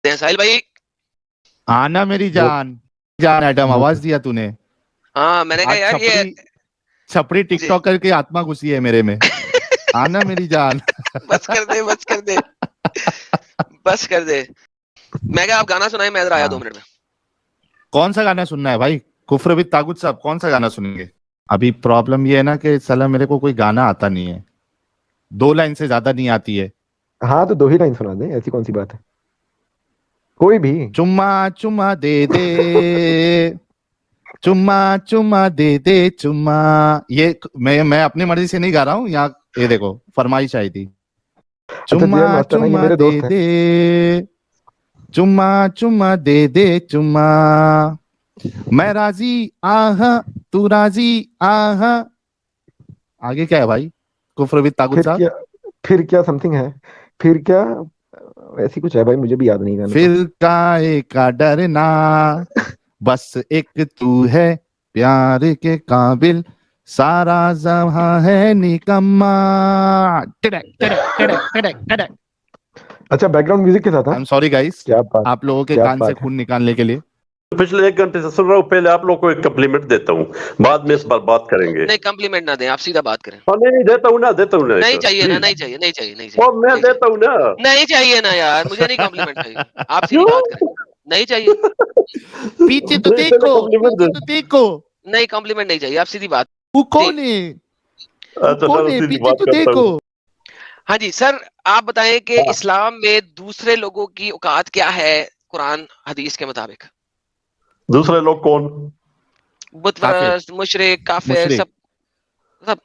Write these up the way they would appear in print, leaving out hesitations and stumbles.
साहिल भाई। आना मेरी जान, जान एडम, आवाज दिया तूने। हाँ मैंने कहा आज यार ये छपरी टिकटॉकर की आत्मा घुसी है मेरे में। आना मेरी जान। बस कर दे, बस कर दे, बस कर दे। मैं क्या, आप गाना सुनाए, मैं इधर आया 2 मिनट में। कौन सा गाना सुनना है भाई? कुफ्र विद तागुत साहब, कौन सा गाना सुनेंगे? अभी प्रॉब्लम ये है ना कि साला मेरे को कोई गाना आता नहीं है, 2 लाइन से ज्यादा नहीं आती है। हाँ तो 2 ही लाइन सुना दे, ऐसी कौन सी बात है, कोई भी। चुम्मा चुम्मा दे दे, चुम्मा चुम्मा दे दे चुम्मा। ये मैं अपनी मर्जी से नहीं गा रहा हूँ, यहाँ ये देखो फरमाइश आई थी। चुम्मा चुम्मा दे दे, चुम्मा चुम्मा दे दे चुम्मा, मैं राजी आह तू राजी आह। आगे क्या है भाई कुफ्र विद तागुत साहब? फिर क्या समथिंग है, फिर क्या ऐसी कुछ है भाई, मुझे भी याद नहीं गाने। फिर काहे का डरना, बस एक तू है प्यार के काबिल, सारा जहां है निकम्मा। अच्छा बैकग्राउंड म्यूजिक के साथ। आई एम सॉरी गाइस, आप लोगों के कान से खून निकालने के लिए। पिछले 1 घंटे से सुन रहा हूँ। पहले आप लोग को एक कम्प्लीमेंट देता हूँ, बाद में इस बार बात करेंगे। नहीं कम्प्लीमेंट ना दें, आप सीधा बात करें। नहीं देता हूँ ना, देता हूँ ना। नहीं चाहिए ना, नहीं चाहिए, नहीं चाहिए, नहीं चाहिए। और मैं देता हूँ ना। नहीं चाहिए ना यार, मुझे नहीं कम्प्लीमेंट चाहिए, आप सीधी बात करें। नहीं चाहिए। पीछे तो देखो, पीछे तो देखो। नहीं कम्प्लीमेंट नहीं चाहिए, आप सीधी बात। वो कौन है? कौन है? पीछे तो देखो। हाँ जी सर, आप बताएं कि इस्लाम में दूसरे लोगों की औकात क्या है कुरान हदीस के मुताबिक? दूसरे लोग कौन? बुतपरस्त, मुशरिक, काफिर, सब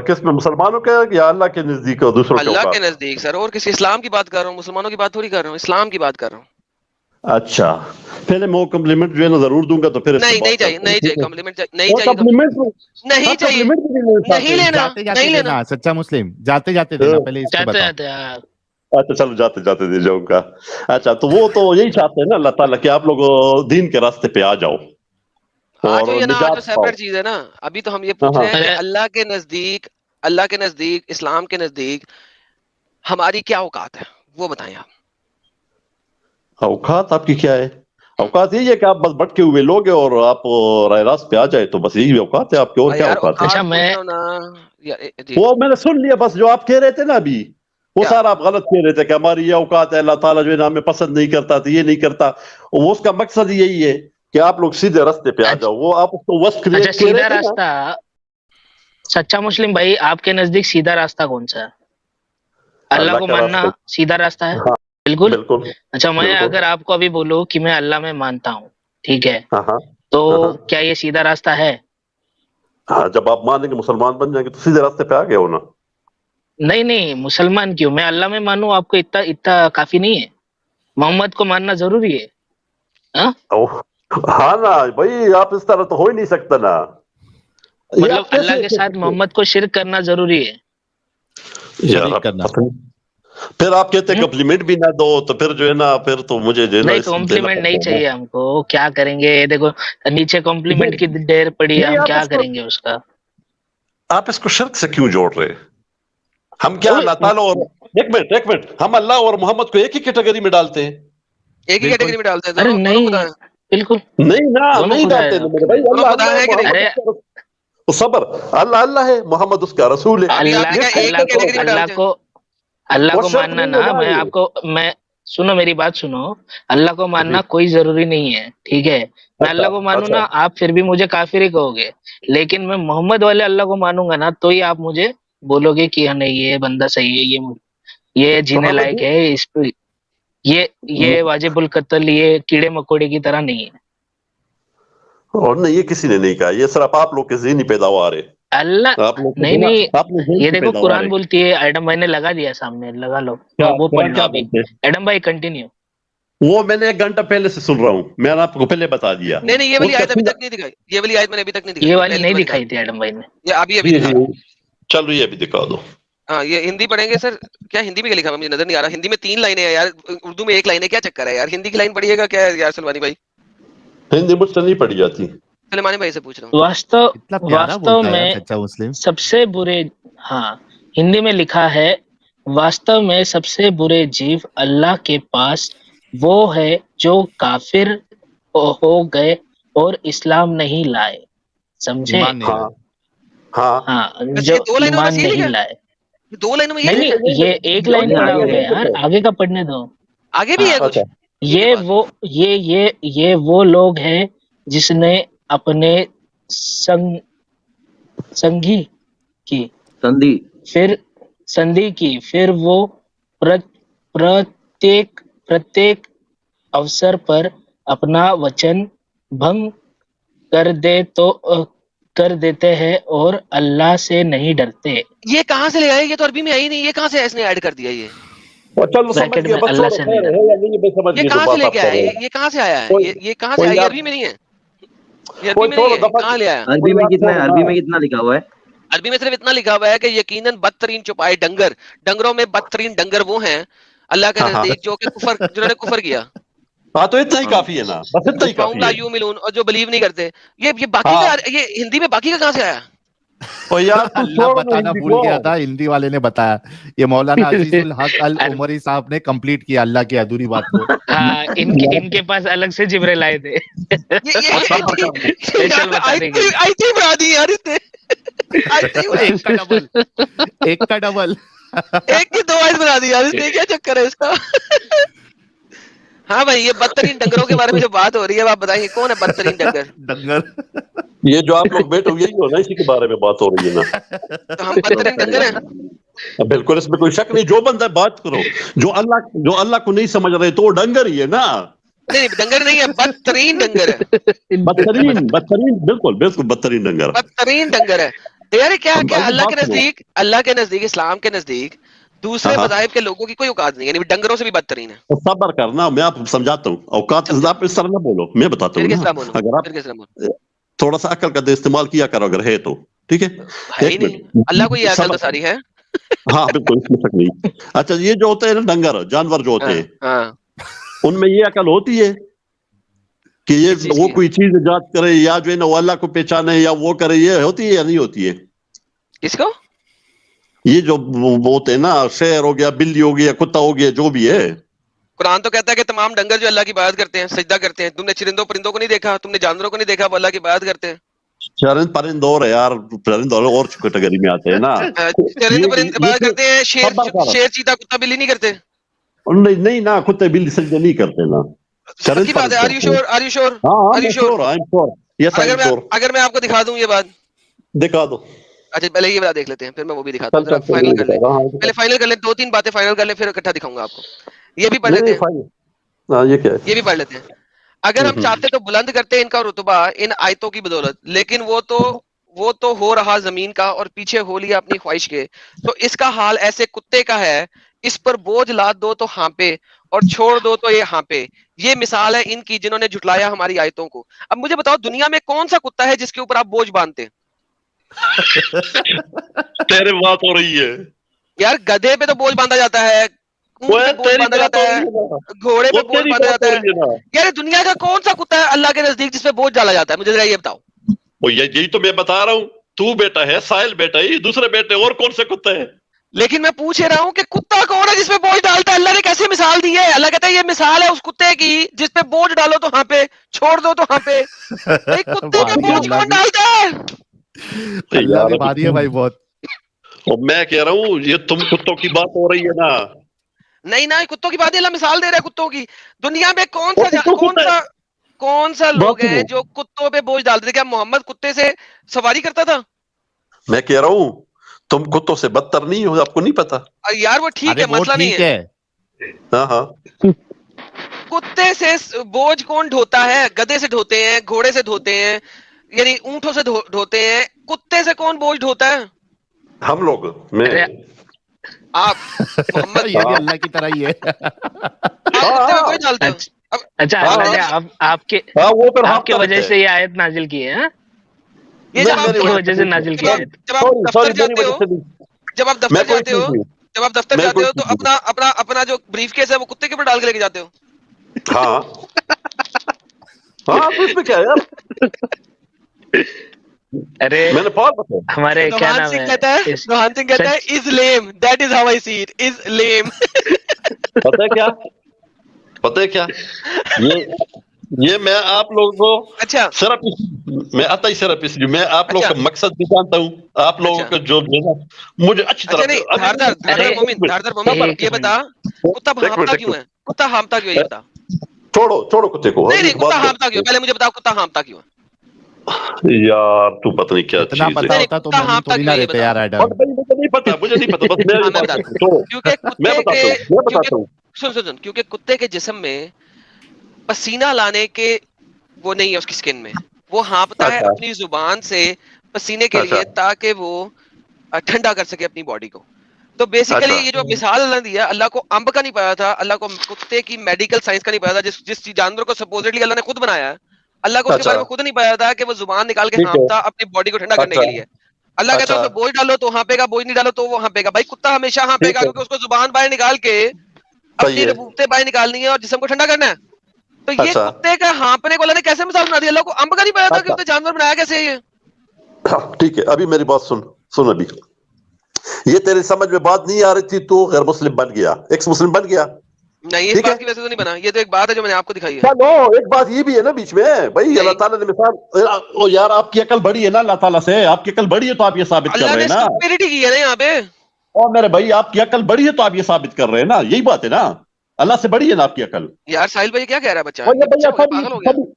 किस में, मुसलमानों के या अल्लाह के नजदीक? दूसरों के अल्लाह के नजदीक सर, और किसी इस्लाम की बात कर रहा हूँ, मुसलमानों की बात थोड़ी कर रहा हूँ, इस्लाम की बात कर रहा हूँ। अच्छा, पहले मैं वो कम्प्लीमेंट जो है ना जरूर दूंगा, तो फिर नहीं नहीं चाहिए, नहीं चाहिए कम्प्लीमेंट, नहीं चाहिए कम्प्लीमेंट, नहीं चाहिए, नहीं लेना, जाते जाते नहीं लेना। सच्चा मुस्लिम, जाते जाते देना, पहले इसको बताओ। अच्छा चलो जाते जाते दे जाऊंगा। अच्छा तो वो तो यही चाहते हैं ना अल्लाह ताला कि आप लोग दीन के रास्ते पे आ जाओ। आज ये ना, आज सेपरेट चीज है ना। अभी तो हम ये पूछ रहे हैं कि अल्लाह के नजदीक, इस्लाम के नजदीक हमारी क्या औकात है, वो बताएं आप। औकात आपकी क्या है? औकात यही है कि आप बस भटके हुए लोग हैं और आप राह रास्त पे आ जाए, तो बस यही औकात है आपकी, और क्या औकात है? अच्छा मैं वो मैंने सुन लिया, बस जो आप कह रहे थे ना अभी, वो सारा आप गलत कह रहे थे कि हमारी ये औकात है, अल्लाह ताला जो है ना हमें पसंद नहीं करता, तो ये नहीं करता। वो उसका मकसद यही है कि आप लोग सीधे रास्ते पे आ जाओ। वो आप उसको वस्त क्रिएट कर सीधा रास्ता। सच्चा मुस्लिम भाई, आपके नजदीक सीधा रास्ता कौन सा है? अल्लाह को मानना सीधा रास्ता है? हाँ, बिल्कुल। अच्छा मैं अगर आपको अभी बोलूं कि मैं अल्लाह में मानता हूँ, ठीक है, तो क्या ये सीधा रास्ता है? हाँ, जब आप मानेंगे मुसलमान बन जाएंगे तो सीधे रास्ते पे आ गए हो ना। नहीं नहीं, मुसलमान क्यों, मैं अल्लाह में मानूं, आपको इतना इतना काफी नहीं है? मोहम्मद को मानना जरूरी है? हाँ ना भाई, आप इस तरह तो हो ही नहीं सकता ना। मतलब अल्लाह के साथ मोहम्मद को शिर्क करना जरूरी है? फिर आप कहते हैं कम्प्लीमेंट भी ना दो, तो फिर जो है ना, फिर तो मुझे जो है नहीं कॉम्प्लीमेंट नहीं चाहिए हमको। क्या करेंगे, देखो नीचे कॉम्प्लीमेंट की ढेर पड़ी है, हम क्या करेंगे उसका? आप इसको शिर्क से क्यों जोड़ रहे हैं? हम क्या अल्लाह ताला और एक मिनट, हम अल्लाह और मोहम्मद को एक ही कैटेगरी में डालते हैं? एक ही कैटेगरी में डालते हैं? अरे नहीं, बिल्कुल नहीं ना, नहीं डालते मेरे भाई। अल्लाह सबर, अल्लाह है, मोहम्मद उसका रसूल है। अल्लाह को मानना ना, मैं आपको, मैं सुनो मेरी बात सुनो, अल्लाह को मानना कोई जरूरी नहीं है, ठीक है? मैं अल्लाह को मानू ना, आप फिर भी मुझे काफिर ही कहोगे, लेकिन मैं मोहम्मद वाले अल्लाह को मानूंगा ना, तो ही आप मुझे बोलोगे कि हाँ नहीं ये बंदा सही है, ये जीने लायक है, इस पे ये वाजिबुल कत्ल, ये कीड़े मकोड़े की तरह नहीं है। और नहीं, ये किसी ने नहीं कहा, ये सिर्फ आप लोग के ज़हनी पैदावार है। अल्लाह नहीं, ये देखो कुरान बोलती है। एडम भाई ने लगा दिया सामने, लगा लो वो पढ़ लो। एडम भाई कंटिन्यू। वो मैंने 1 घंटा पहले से सुन रहा हूँ, मैंने आपको पहले बता दिया। नहीं ये वाली आयत अभी तक नहीं दिखाई, ये वाली आयत मैंने अभी तक नहीं दिखाई। ये वाली नहीं दिखाई थी एडम भाई ने, ये अभी चलो ये अभी दिखा दो। हाँ ये हिंदी पढ़ेंगे सर? क्या हिंदी में क्या लिखा, मुझे नजर नहीं आ रहा। हिंदी में 3 लाइनें हैं यार, उर्दू में 1 लाइन है, क्या चक्कर है यार? हिंदी की लाइन पढ़िएगा क्या यार सलमानी भाई? हिंदी मुझसे नहीं पढ़ी जाती। सलमानी भाई से पूछ रहा हूँ। वास्तव में सबसे बुरे, हाँ हिंदी में लिखा है वास्तव में सबसे बुरे जीव अल्लाह के पास वो है जो काफिर हो गए और इस्लाम नहीं लाए, समझे? ईमान नहीं हाँ लाए। हाँ हाँ, बस जो ये 2 लाइनों में ईमान बस यही नहीं है? लाए। 2 लाइनों में ये नहीं है? नहीं, ये एक लाइन नहीं, पढ़ा आगे हो गया नहीं यार, पढ़ा। आगे का पढ़ने दो। आगे भी है हाँ, कुछ? अच्छा ये वो लोग हैं जिसने अपने संग संगी की संधि फिर संधि की, फिर वो प्रत्येक अवसर पर अपना वचन भंग कर देते हैं और अल्लाह से नहीं डरते। ये कहाँ से ले आए? ये तो अरबी में है ही नहीं, ये कहाँ से इसने ऐड कर दिया ये? और चलो समझ ब्रैकेट गया, में बस अल्लाह छोड़ो, से नहीं खैर डरते। है या नहीं, मैं समझ ये गई जो कहाँ से बात लेके आप कर आया? रहे हैं। ये कहाँ से आया है? कोई ये कहाँ से कोई आया? ये याद अरबी में नहीं है, ये कोई अरबी में नहीं छोड़ो है, दफा कहाँ ले आया? अरबी में कितना है? छोड़ो अरबी ना। में कितना लिखा हुआ है? अरबी में सिर्फ इतना लिखा हुआ है कि यकीनन बदतरीन चौपाए डंगर, डंगरों में बदतरीन डंगर वो हैं अल्लाह के हाँ हाँ नजदीक जो कि जिन्होंने कुफर किया। हाँ, तो इतना ही हाँ। काफी है ना, बस इतना ही फाउम काफी ला है। युमिनून, और जो बिलीव नहीं करते। ये बाकी हाँ। का, ये हिंदी में बाकी का कहाँ से आया? और यार तू अल्लाह छोड़ ना बताना हिंदी भूल को। गया था, हिंदी वाले ने बताया। ये मौलाना अजीजुल हक अल उमरी साहब ने कंप्लीट किया अल्लाह की अधूरी बात को। हाँ, इनके पास अलग से जिब्राइल आए थे स्पेशल बताने के लिए। आई थी बना दी यार इसने। एक का डबल, एक का डबल। एक की 2 आयत बना दी यार इसने, क्या चक्कर है इसका? हाँ भाई, ये बदतरीन डंगरों के बारे में जो बात हो रही है, आप बताइए कौन है बदतरीन डंगर? डंगर। ये जो आप लोग बैठे हो यही हो ना, इसी के बारे में बात हो रही है ना। तो हम बदतरीन डंगर हैं? बिल्कुल, इसमें कोई शक नहीं, जो बंदा है बात करो। जो अल्लाह को नहीं समझ रहे तो वो डंगर ही है ना। नहीं, डंगर नहीं है, बदतरीन डंगर है, बदतरीन, बिल्कुल बिल्कुल बदतरीन डंगर। बदतरीन डंगर है। तो यार क्या हम क्या बात अल्लाह के करो। नजदीक, इस्लाम के नजदीक दूसरे हाँ। मज़ाहिब के लोगों की कोई औकात नहीं है, यानी डंगरों से भी बदतरीन है। तो सब्र करना, मैं आपको समझाता हूँ। औकात आप इस तरह ना बोलो, मैं बताता फिर हूँ किस ना। तरह बोलूं? अगर आप फिर किस तरह बोलूं? थोड़ा सा अकल का इस्तेमाल किया करो अगर है तो, ठीक है। है ही एक नहीं, मिनट, अल्लाह को ये अकल सब्र तो सारी है। हाँ बिल्कुल, इसमें शक नहीं। अच्छा, ये जो होते हैं ना डंगर जानवर जो होते हाँ, हैं, हाँ। उनमें ये अकल होती है कि ये किस चीज वो की? कोई चीज इजाद करे या जो है ना वो अल्लाह को पहचाने या वो करे, ये होती है या नहीं होती है? किसको? ये जो वो होते हैं ना, शेर हो गया, बिल्ली हो गया, कुत्ता हो गया, जो भी है। कुरान तो कहता है कि तमाम डंगर जो अल्लाह की इबादत करते हैं, सजदा करते हैं। तुमने चिरिंदों परिंदों को नहीं देखा, तुमने जानवरों को नहीं देखा, वो अल्लाह की इबादत करते हैं। चरिंद परिंद और है यार, परिंद और कैटेगरी में आते हैं ना। चरिंद परिंद इबादत ये करते हैं, सब्र करो। शेर चीता कुत्ता बिल्ली नहीं करते। नहीं नहीं ना, कुत्ते बिल्ली सजदे नहीं करते ना। चरिंद पक्की बात है। परिंद are you sure? Are you sure? हाँ हाँ, Are you मैं sure? Sure, I am sure, yes I am sure. अगर मैं आपको दिखा दूं ये बात, दिखा दो। अच्छा पहले ये बात देख लेते हैं, फिर मैं वो भी दिखाता हूँ। चल चल, फाइनल कर ले, हाँ, पहले फाइनल कर ले, 2-3 बातें फाइनल कर ले, फिर इकट्ठा दिखाऊंगा आपको। ये भी पढ़ नहीं लेते नहीं हैं, फाइन। हाँ, ये क्या है? ये भी पढ़ लेते हैं। अगर हम चाहते तो बुलंद करते इनका रुतबा इन आयतों की बदौलत, लेकिन वो तो हो रहा जमीन का और पीछे हो लिया अपनी ख्वाहिश के। तो इसका हाल ऐसे कुत्ते का है, इस पर बोझ लाद दो तो हाँपे और छोड़ दो तो ये हाँपे। ये मिसाल है इनकी जिन्होंने झुटलाया हमारी आयतों को। अब मुझे बताओ, दुनिया में कौन सा कुत्ता है जिसके ऊपर आप बोझ बांधते? तेरे बात हो रही है यार गधे पे तो बोझ बांधा जाता है, ऊंट पे बोझ बांधा जाता है, घोड़े पे बोझ बांधा जाता है। यार दुनिया का कौन सा कुत्ता है अल्लाह के नजदीक जिसपे बोझ डाला जाता है? मुझे जरा ये बताओ। यही तो मैं बता रहा हूँ। तू बेटा है, साहिल बेटा है, दूसरे बेटे और कौन से कुत्ते हैं? लेकिन मैं पूछ रहा हूँ कि कुत्ता कौन है जिसपे बोझ डालता है? अल्लाह ने कैसे मिसाल दी है? अल्लाह कहता है ये मिसाल है उस कुत्ते की जिसपे बोझ डालो तो हाँ पे, छोड़ दो तो हाँ पे। भाई कुत्ते पे बोझ कौन डालता है? अल्लाह भी भारी है भाई बहुत। और मैं कह रहा हूँ, ये तुम कुत्तों की बात हो रही है ना। नहीं ना, कुत्तों की बात, अल्लाह मिसाल दे रहा है कुत्तों की। दुनिया में कौन सा लोग हैं जो कुत्तों पे बोझ डालते थे? क्या मोहम्मद कुत्ते से सवारी करता था? मैं कह रहा हूँ तुम कुत्तों से बदतर नहीं हो, आपको नहीं पता? यार वो ठीक है, मसला नहीं है। हाँ हाँ, कुत्ते से बोझ कौन ढोता है? गधे से ढोते हैं, घोड़े से ढोते हैं, यानी ऊंटों से ढोते हैं। कुत्ते से कौन बोझ ढोता है? हम लोग, मैं, आप, मोहम्मद। ये भी अल्लाह की तरह ही है। आप कुत्ते पे बोझ डालते हो? अच्छा अल्लाह ने आपके वो फिर आपके वजह से ये आयत नाजिल की है। ये जब आपकी वजह से नाजिल की आयत। जब आप दफ्तर जाते हो, जब आप दफ्तर जाते हो तो अपना जो ब्रीफ केस है वो कुत्ते के ऊपर डाल के लेके जाते हो। हाँ हाँ, तो इसमें क्या है यार? अरे मैंने बहुत बताया। हमारे क्या रोहान नाम सिंह है कहता है, इस रोहान सिंह कहता है is lame, that is how I see it, is lame. पता है क्या, पता है क्या, ये मैं आप लोगों को अच्छा सिर्फ मैं आता ही सिर्फ इसलिए मैं आप लोगों अच्छा का मकसद भी जानता हूँ, आप लोगों अच्छा का जो है ना मुझे अच्छी अच्छा, तरह नहीं अभी धारदार धारदार अरे मोमिन, धारदार मोमिन, एक ये मिनट बता कुत्ता एक मिनट हाँफता एक क्यों मिनट है? कुत्ता हाँफता क्यों है, ये बता। छोड़ो छोड़ो कुत्ते को, नहीं अभी नहीं, इस कुत्ता बात हाँफता क्यों है? पहले मुझे बताओ कुत्ता हाँफता क्यों है? पे यार तू पता नहीं क्या इतना चीज है। पता नहीं नहीं, होता तो कुत्ता मोमिन हाँफता थोड़ी क्यों ना है, ये रहते बता। यार और एडम। भाई मुझे नहीं पता, बस मेरी हाँ बात मैं छोड़ो। बताता हूँ, क्योंकि मैं बताता हूँ। सुन सुन सुन, क्योंकि कुत्ते के जिस्म में पसीना लाने के वो नहीं है उसकी स्किन में, वो हाँफता है अच्छा अपनी जुबान से पसीने के अच्छा लिए, ताकि वो ठंडा कर सके अपनी बॉडी को। तो बेसिकली अच्छा ये जो मिसाल अल्लाह ने दिया, अल्लाह को अंब का नहीं पता था, अल्लाह को कुत्ते की मेडिकल साइंस का नहीं पता था, जिस जिस जानवर को सपोजिटली अल्लाह ने खुद बनाया है, अल्लाह को उसके अच्छा बारे में खुद नहीं पता था कि वो जुबान निकाल के ठीक है। हाँफता अपनी बॉडी को ठंडा करने अच्छा के लिए। अल्लाह कहता है अच्छा उसमें बोझ डालो तो हाँपेगा, बोझ नहीं डालो तो वो हाँपेगा। भाई कुत्ता हमेशा ठीक हाँपेगा, है, क्योंकि उसको जुबान बाहर निकाल के सही अपनी है। रबूतें बाहर निकालनी है और जिस्म को ठंडा करना है। तो ये अच्छा कुत्ते का हाँपने को अल्लाह ने कैसे मिसाल बना दिया? अल्लाह को अंब का नहीं पता था कि अच्छा उसने जानवर बनाया कैसे है ये? हाँ, ठीक है, अभी मेरी बात सुन सुन अभी। ये तेरी समझ में बात नहीं आ रही थी, तो गैर मुस्लिम बन गया, एक्स मुस्लिम बन गया, नहीं, इस ठीक है। बात की वजह से तो नहीं बना, ये तो एक बात है जो मैंने आपको दिखाई है। चलो एक बात ये भी है ना बीच में भाई, अल्लाह नहीं, ताला ने मिसाल, ओ यार आपकी अकल बड़ी है ना, अल्लाह ताला से आपकी अकल बड़ी है तो आप ये साबित कर अल्लाह रहे ने हैं ना। स्टुपिडिटी की है ना यहाँ पे। और मेरे भाई आपकी अकल बड़ी है तो आप ये साबित कर रहे हैं ना, यही बात है ना, अल्लाह से बड़ी है ना आपकी अकल। यार साहिल भाई क्या कह रहा है बच्चा? और ये ये बच्चा भैया हो गया, सभी पागल हो गया। सभी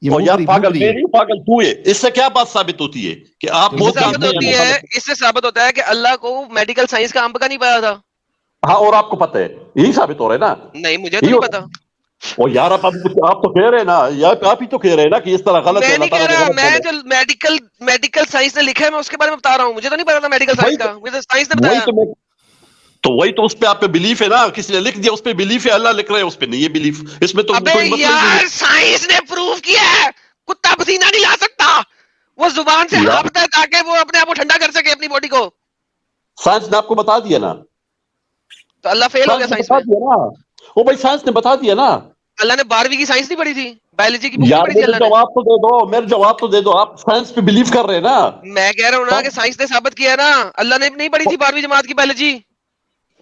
ये ओ यार मुगरी पागल मुगरी मैं नहीं, पागल तू है। इससे क्या बात साबित होती है कि आप ये इससे मोदी मुगरी साबित में होती मुगरी है, इससे साबित होता है कि अल्लाह को मेडिकल साइंस का अंब का नहीं पता था। हाँ, और आपको पता है, यही साबित हो रहा है ना, नहीं, मुझे तो यही नहीं होता पता। है। ओ यार आप तो कह रहे हैं ना यार, आप ही तो कह रहे हैं ना कि इस तरह गलत है, मैं अल्लाह नहीं कह ताला ने रहा, गलत मैं बोले। जो मेडिकल मेडिकल साइंस ने लिखा है मैं उसके बारे में बता रहा हूँ। मुझे तो नहीं पता था मेडिकल वही साइंस का, तो मुझे तो साइंस ने वही बताया। तो मैं तो वही तो उस पे आप पे बिलीफ है ना, किसी ने लिख दिया उस पे बिलीफ है, अल्लाह लिख रहे हैं उस पे नहीं है बिलीफ, इसमें तो अबे कोई मसला ही नहीं यार साइंस ने प्रूव किया है कुत्ता पसीना नहीं ला सकता, वो जुबान से है यार। हाँफता है ताकि वो अपने आप को ठंडा कर सके अपनी बॉडी को। साइंस ने आपको बता दिया ना, तो अल्लाह फेल हो साइंस गया ने साइंस बता में। दिया ना, ओ भाई साइंस ने बता दिया ना। अल्लाह ने 12वीं की साइंस नहीं पढ़ी थी, बायोलॉजी की बुक नहीं यार पढ़ी थी मेरे अल्लाह ने? जवाब तो दे दो, मेरे जवाब तो दे दो, आप साइंस पे बिलीव कर रहे हैं ना। मैं कह रहा हूँ ना कि साइंस ने साबित किया है ना, अल्लाह ने नहीं पढ़ी थी 12वीं जमात की बायोलॉजी।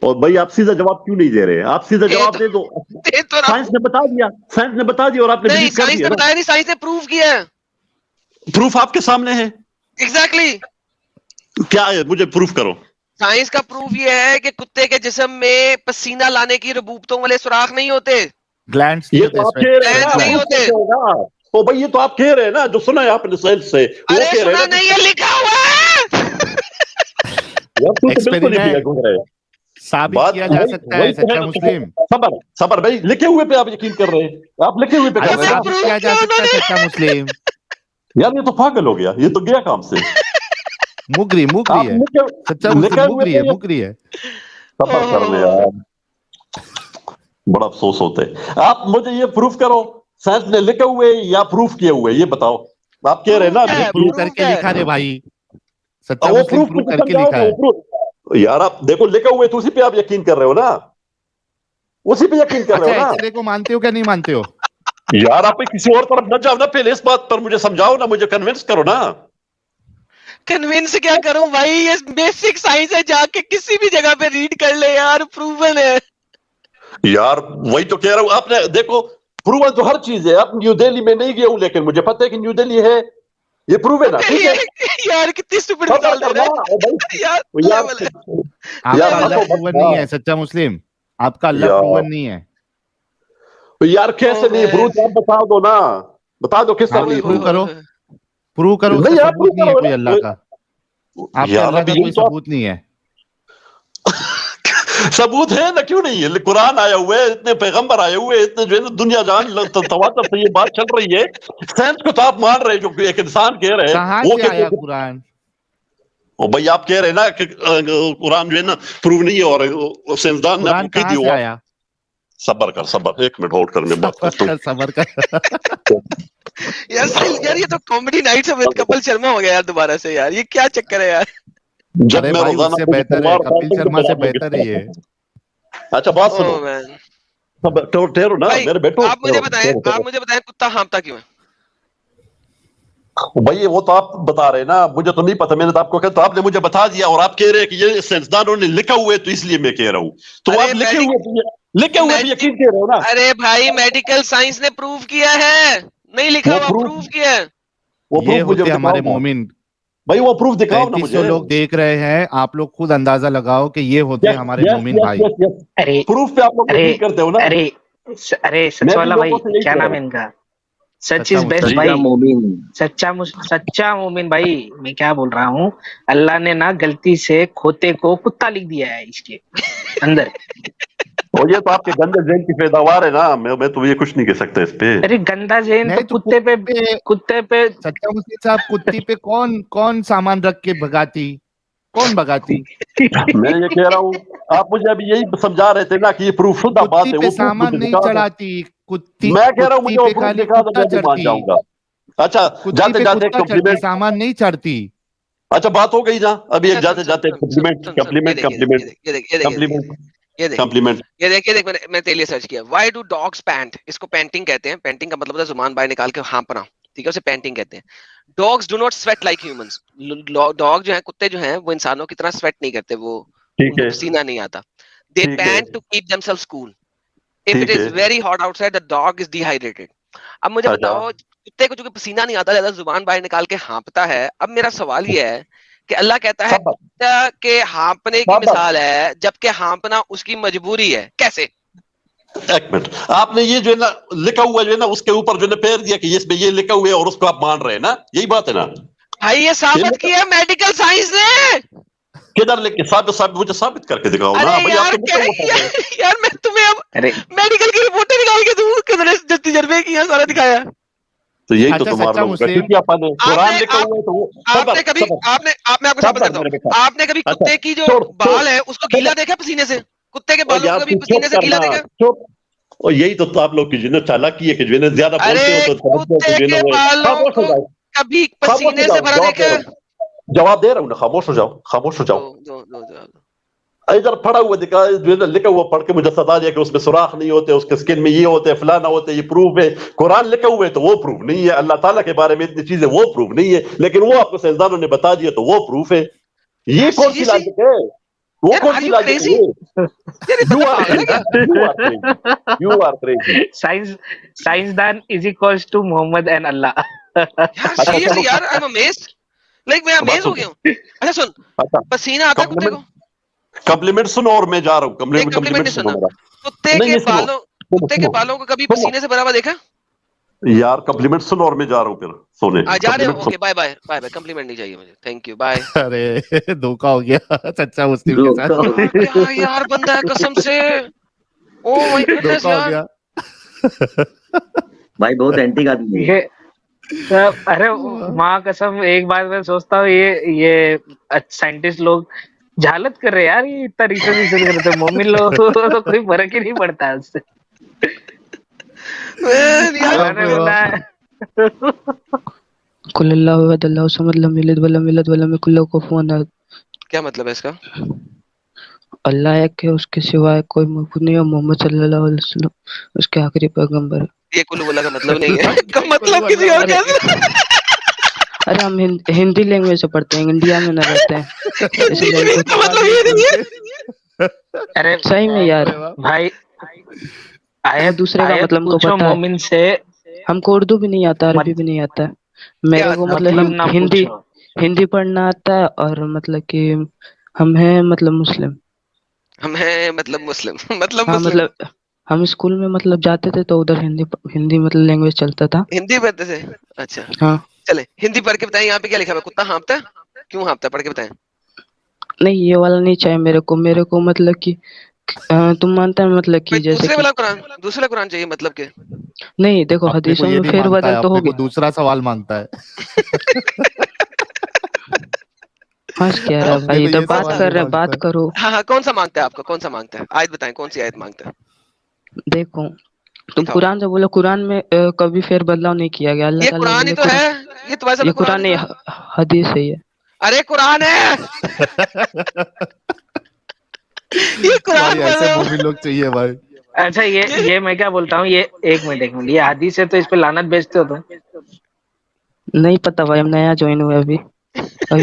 और भाई आप सीधा जवाब क्यों नहीं दे रहे? आप सीधा दे जवाब तो दे दो। दे तो रहा साइंस हूं। ने बता दिया, साइंस ने बता दिया और आपने नहीं, बिलीव कर साइंस दिया ने ना। बताया नहीं, साइंस ने प्रूव किया है। प्रूफ आपके सामने है, एग्जैक्टली। क्या है मुझे प्रूफ करो। साइंस का प्रूफ ये है कि कुत्ते के जिस्म में पसीना लाने की रबूबतों वाले सुराख नहीं होते, ग्लैंड्स नहीं ये होते तो आप इसमें, कह रहे हैं ग्लैंड्स ना, नहीं प्रूफ होते। कैसे होगा? ओ भाई ये तो आप कह रहे हैं ना, जो सुना है आपने साइंस से वो अरे कह रहे सुना हैं ना। नहीं है, लिखा हुआ है। यार तू तो बिल्कुल नहीं एक्सपेरिमेंट घूम रहे। साबित बात किया जा वही सकता वही है तो है सच्चा ना, मुस्लिम। सबर सबर भाई, लिखे हुए पे आप यकीन कर रहे हैं, आप लिखे हुए पे कर अरे रहे हैं ना। साबित प्रूफ किया जा किया सकता है उन्होंने। सच्चा मुस्लिम। यार ये तो पागल हो गया, ये तो गया काम से। मुगरी मुगरी आप है, लिखे सच्चा लिखे मुस्लिम हुए मुगरी पे है ये मुगरी है। सबर कर ले यार, बड़ा अफसोस होता है। आप मुझे ये प्रूफ करो, साइंस ने लिखे हुए या प्रूफ किए हुए, ये बताओ। आप कह रहे हैं ना क्या अरे है, अभी प्रूव प्रूफ करके क्या है? लिखा रे भाई, सच्चा वो मुस्लिम प्रूफ प्रूव मुझे करके समझाओ लिखा ना, है। वो प्रूफ। यार आप देखो लिखे हुए तो उसी पे आप यकीन कर रहे हो ना, उसी पे यकीन कर रहे अच्छा हो ना। एक्सरे को मानते हो क्या नहीं मानते हो? यार आप किसी और तरफ न जाओ ना, पहले इस बात पर मुझे समझाओ ना, मुझे कन्विंस करो ना। कन्विंस क्या करूं भाई, ये बेसिक साइंस है, जाके किसी भी जगह पे रीड कर ले यार, प्रूवन है। यार वही तो कह रहा हूं, आपने देखो प्रूवन तो हर चीज है। आप न्यू दिल्ली में नहीं गया हूं, लेकिन मुझे पता है कि न्यू दिल्ली है, ये प्रूव है ना, ठीक है। यार कितनी स्टूपिड सबर मिसाल दे करना रहा है भाई, यार, यार लेवल है। आपका यार अल्लाह लेवल है। प्रूवन नहीं है सच्चा मुस्लिम, आपका अल्लाह यार प्रूवन नहीं है। यार कैसे नहीं प्रूव, आप बता दो ना, बता दो किस तरह आप ओए नहीं होए प्रूव प्रूव। होए करो, होए। प्रूव करो, उसका नहीं यार सबूत प्रूव नहीं है करो कोई अल्लाह का, ना आपके यार, अल्लाह अभी का यही कोई तो सबूत नहीं है। सबूत है ना, क्यों नहीं है? कुरान आया हुआ है, इतने पैगंबर आए हुए हैं, इतने जो है ना दुनिया जान तवातर से ये बात चल रही है। साइंस को तो आप मान रहे हैं, जो एक इंसान कह रहे हैं कहाँ वो से कहते आया हैं कुरान? ओ भाई आप कह रहे हैं ना कि कुरान जो है ना प्रूव नहीं है, और साइंसदान ने कुरान आपको कह कहाँ दी से हुआ। आया? सबर कर, सबर, एक मिनट होल्ड कर, मैं बात करता हूँ। सबर कर। यार साहिल यार, ये तो कॉमेडी नाइट से विद कपिल शर्मा हो गया यार दोबारा से यार, ये क्या चक्कर है यार? जब अरे मैं भाई रोजाना उससे मुझे बेहतर है, तलवार कपिल उठाता हूं, शर्मा तो से आप लोग बेहतर है ये। अच्छा बात सुनो, ओह मैन। ठहरो ना भाई मेरे बेटो, आप मुझे बताएं, आप मुझे बताएं कुत्ता हाँफता क्यों है? भाई वो तो आप बता रहे हैं ना, मुझे तो नहीं पता, मैंने तो आपको कहा, तो आपने मुझे बता दिया और आप कह रहे हैं कि ये साइंसदानों ने लिखा हुआ है तो इसलिए मैं कह रहा हूँ। तो अरे आप लिखे हुए पे यकीन कह रहे हो ना। अरे भाई मेडिकल साइंस ने प्रूव किया है, नहीं लिखा हुआ, प्रूव किया है। वो ये प्रूफ मुझे होते हमारे दिखाओ ना मोमिन। भाई, वो प्रूफ दिखाओ ना 3500 मुझे। लोग देख रहे हैं, आप लोग खुद अंदाजा लगाओ कि ये होते हैं हमारे मोमिन भाई। अरे प्रूफ पे आप लोग यकीन करते हो ना। अरे सच वाला भाई, क्या नाम है इनका, सच इज बेस्ट भाई, सच्चा मोमिन भाई। मैं क्या बोल रहा हूँ, अल्लाह ने ना गलती से खोते को कुत्ता लिख दिया है इसके अंदर। और ये तो आपके गंदे जहन की पैदावार है ना, मैं तो ये कुछ नहीं कह सकता इस पे। अरे गंदा जहन तो कुत्ते पे सच्चा मुस्लिम साहब, कुत्ती पे कौन सामान रख के भगाती, कौन भगाती? मैं ये कह रहा हूँ, आप मुझे अभी यही समझा रहे थे ना कि ये प्रूफ शुदा बात है, वो सामान नहीं चढ़ाती कुत्ती। मैं कह रहा हूँ मुझे वो प्रूफ दिखा दो, मैं मान जाऊंगा। अच्छा जाते जाते कॉम्प्लीमेंट, सामान नहीं चढ़ती। अच्छा बात हो गई ना अभी, एक जाते जाते कॉम्प्लीमेंट ये देख मैंने तेरे लिए सर्च किया, व्हाई डू डॉग्स पैंट। इसको पेंटिंग कहते हैं। पेंटिंग का मतलब होता है जुबान बाहर निकाल के हाँफना, ठीक है, उसे पेंटिंग कहते हैं। Dogs do not sweat like humans. Dog जो है, कुत्ते जो हैं, वो इंसानों की तरह स्वेट नहीं करते, वो पसीना नहीं आता। They pant to keep themselves cool. If it is very hot outside the dog is dehydrated. अब मुझे बताओ, कुत्ते को जो पसीना नहीं आता, ज्यादा जुबान बाहर निकाल के हाँपता है। अब मेरा सवाल ये है कि अल्लाह कहता है कि हाँपने की मिसाल है, जबकि हाँपना उसकी मजबूरी है। कैसे? एक मिनट, आपने ये जो है ना लिखा हुआ जो है ना, उसके ऊपर जो है पैर दिया कि इसमें ये लिखा हुआ है और उसको आप मान रहे हैं ना, यही बात है ना भाई? ये साबित किया मेडिकल साइंस ने। किधर लिखे? साबित मुझे साबित करके दिखाओ ना भाई। यार मैं तुम्हें अब मेडिकल की रिपोर्टें निकाल के दूं, कितने तजर्बे किया, सारा दिखाया। तो यही तो तुम्हारा कुरान लिखा हुआ है। तो आपने कभी आपने आपको साबित करता हूं, आपने कभी कुत्ते की जो बाल है उसको गीला देखा पसीने से? कुत्ते के बालों को कभी पसीने से गीला देखा? और यही तो आप लोग की जो चालाकी है कि जो ज्यादा बोलते हो तो कुत्ते के बालों को कभी पसीने से भरा देखा? जवाब दे रहा हूँ ना, खामोश हो जाओ, खामोश हो जाओ। इधर पढ़ा हुआ दिखा, जो है लिखा हुआ पढ़ के मुझे सता दिया कि उसमें सुराख नहीं होते, उसके स्किन में ये होते, फलाना होते, ये प्रूफ है। कुरान लिखा हुआ है तो वो प्रूफ नहीं है। अल्लाह ताला के बारे में इतनी चीजें, वो प्रूफ नहीं है, लेकिन वो आपको साइंसदानों ने बता दिया तो वो प्रूफ है। ये कौन सी लॉजिक है? वो कौन सी लॉजिक है? You are crazy. साइंसदान is equals to Mohammad and Allah. Seriously यार, आई एम अमेज्ड, लाइक मैं अमेज हो गया हूँ। अच्छा सुन, पसीना आता है कुत्ते को? कॉम्प्लीमेंट सुनो और मैं जा रहा हूँ। कॉम्प्लीमेंट सुनो। कुत्ते के बालों को कभी पसीने से भरा हुआ देखा? यार कॉम्प्लीमेंट सुनो और मैं जा रहा हूँ फिर सोने। जा रहे हो? Okay bye bye bye bye. Compliment नहीं चाहिए मुझे, थैंक यू, बाय। अरे धोखा हो गया सच्चा मुस्लिम के साथ। क्या यार बंदा है कसम से, ओ माय गुडनेस यार, भाई बहुत एंटी आदमी है। अरे माँ कसम, एक बार मैं सोचता हूँ ये साइंटिस्ट लोग झालत कर रहे यार, ये इतना रिसर्च करते हैं। मोमिन लोग तो कोई फर्क ही नहीं पड़ता है उससे। क्या मतलब है इसका? अल्लाह एक है, उसके सिवाय कोई मौजूद नहीं है। मोहम्मद सल्लल्लाहु अलैहि वसल्लम उसके आखिरी पैगंबर है। ये कुल्लू वल्लाह का मतलब नहीं है। का मतलब किसी और कैसे? अरे हम हिंदी लैंग्वेज से पढ़ते हैं, इंडिया में न रहते हैं, इसलिए मतलब ये नहीं है। अरे सही में यार भाई, आया दूसरे का मतलब तो पता मोमिन से। हमको उर्दू भी नहीं आता, अरबी भी नहीं आता। मेरे को मतलब हिंदी पढ़ना आता है, और मतलब कि हम हैं मतलब मुस्लिम। हम हैं मतलब मुस्लिम मतलब हाँ, मुस्लिम। मतलब हम स्कूल में मतलब जाते थे तो उधर हिंदी मतलब लैंग्वेज चलता था। हिंदी पढ़ते थे? अच्छा हाँ चले, हिंदी पढ़ के बताएं। यहाँ पे क्या लिखा है? कुत्ता हाँफता है? क्यों हाँफता है? पढ़ के बताएं। नहीं, ये वाला नहीं चाहिए मेरे को मतलब कि तुम मानता है मतलब कि जैसे दूसरा कुरान चाहिए मतलब के? नहीं देखो, हदीसों में फेरबदल तो होगी। दूसरा सवाल मांगता है। हंस क्या रहा भाई, तो बात कर रहे हैं, बात करो। हाँ कौन सा मांगता है आपका? कौन सा मांगता है? आयत बताएं, कौन सी आयत मांगता है? देखो तुम कुरान से बोलो, कुरान में कभी फेर बदलाव नहीं किया गया। अल्लाह ये कुरान ही तो है, ये तुम्हारे साथ कुरान नहीं, हदीस है ये। अरे कुरान है। ये कुरान ऐसे मूवी लोग चाहिए भाई। अच्छा ये मैं क्या बोलता हूँ, ये एक मिनट ये हदीस है तो इस पे लानत बेचते हो तुम? नहीं पता भाई, हम नया ज्वाइन हुए अभी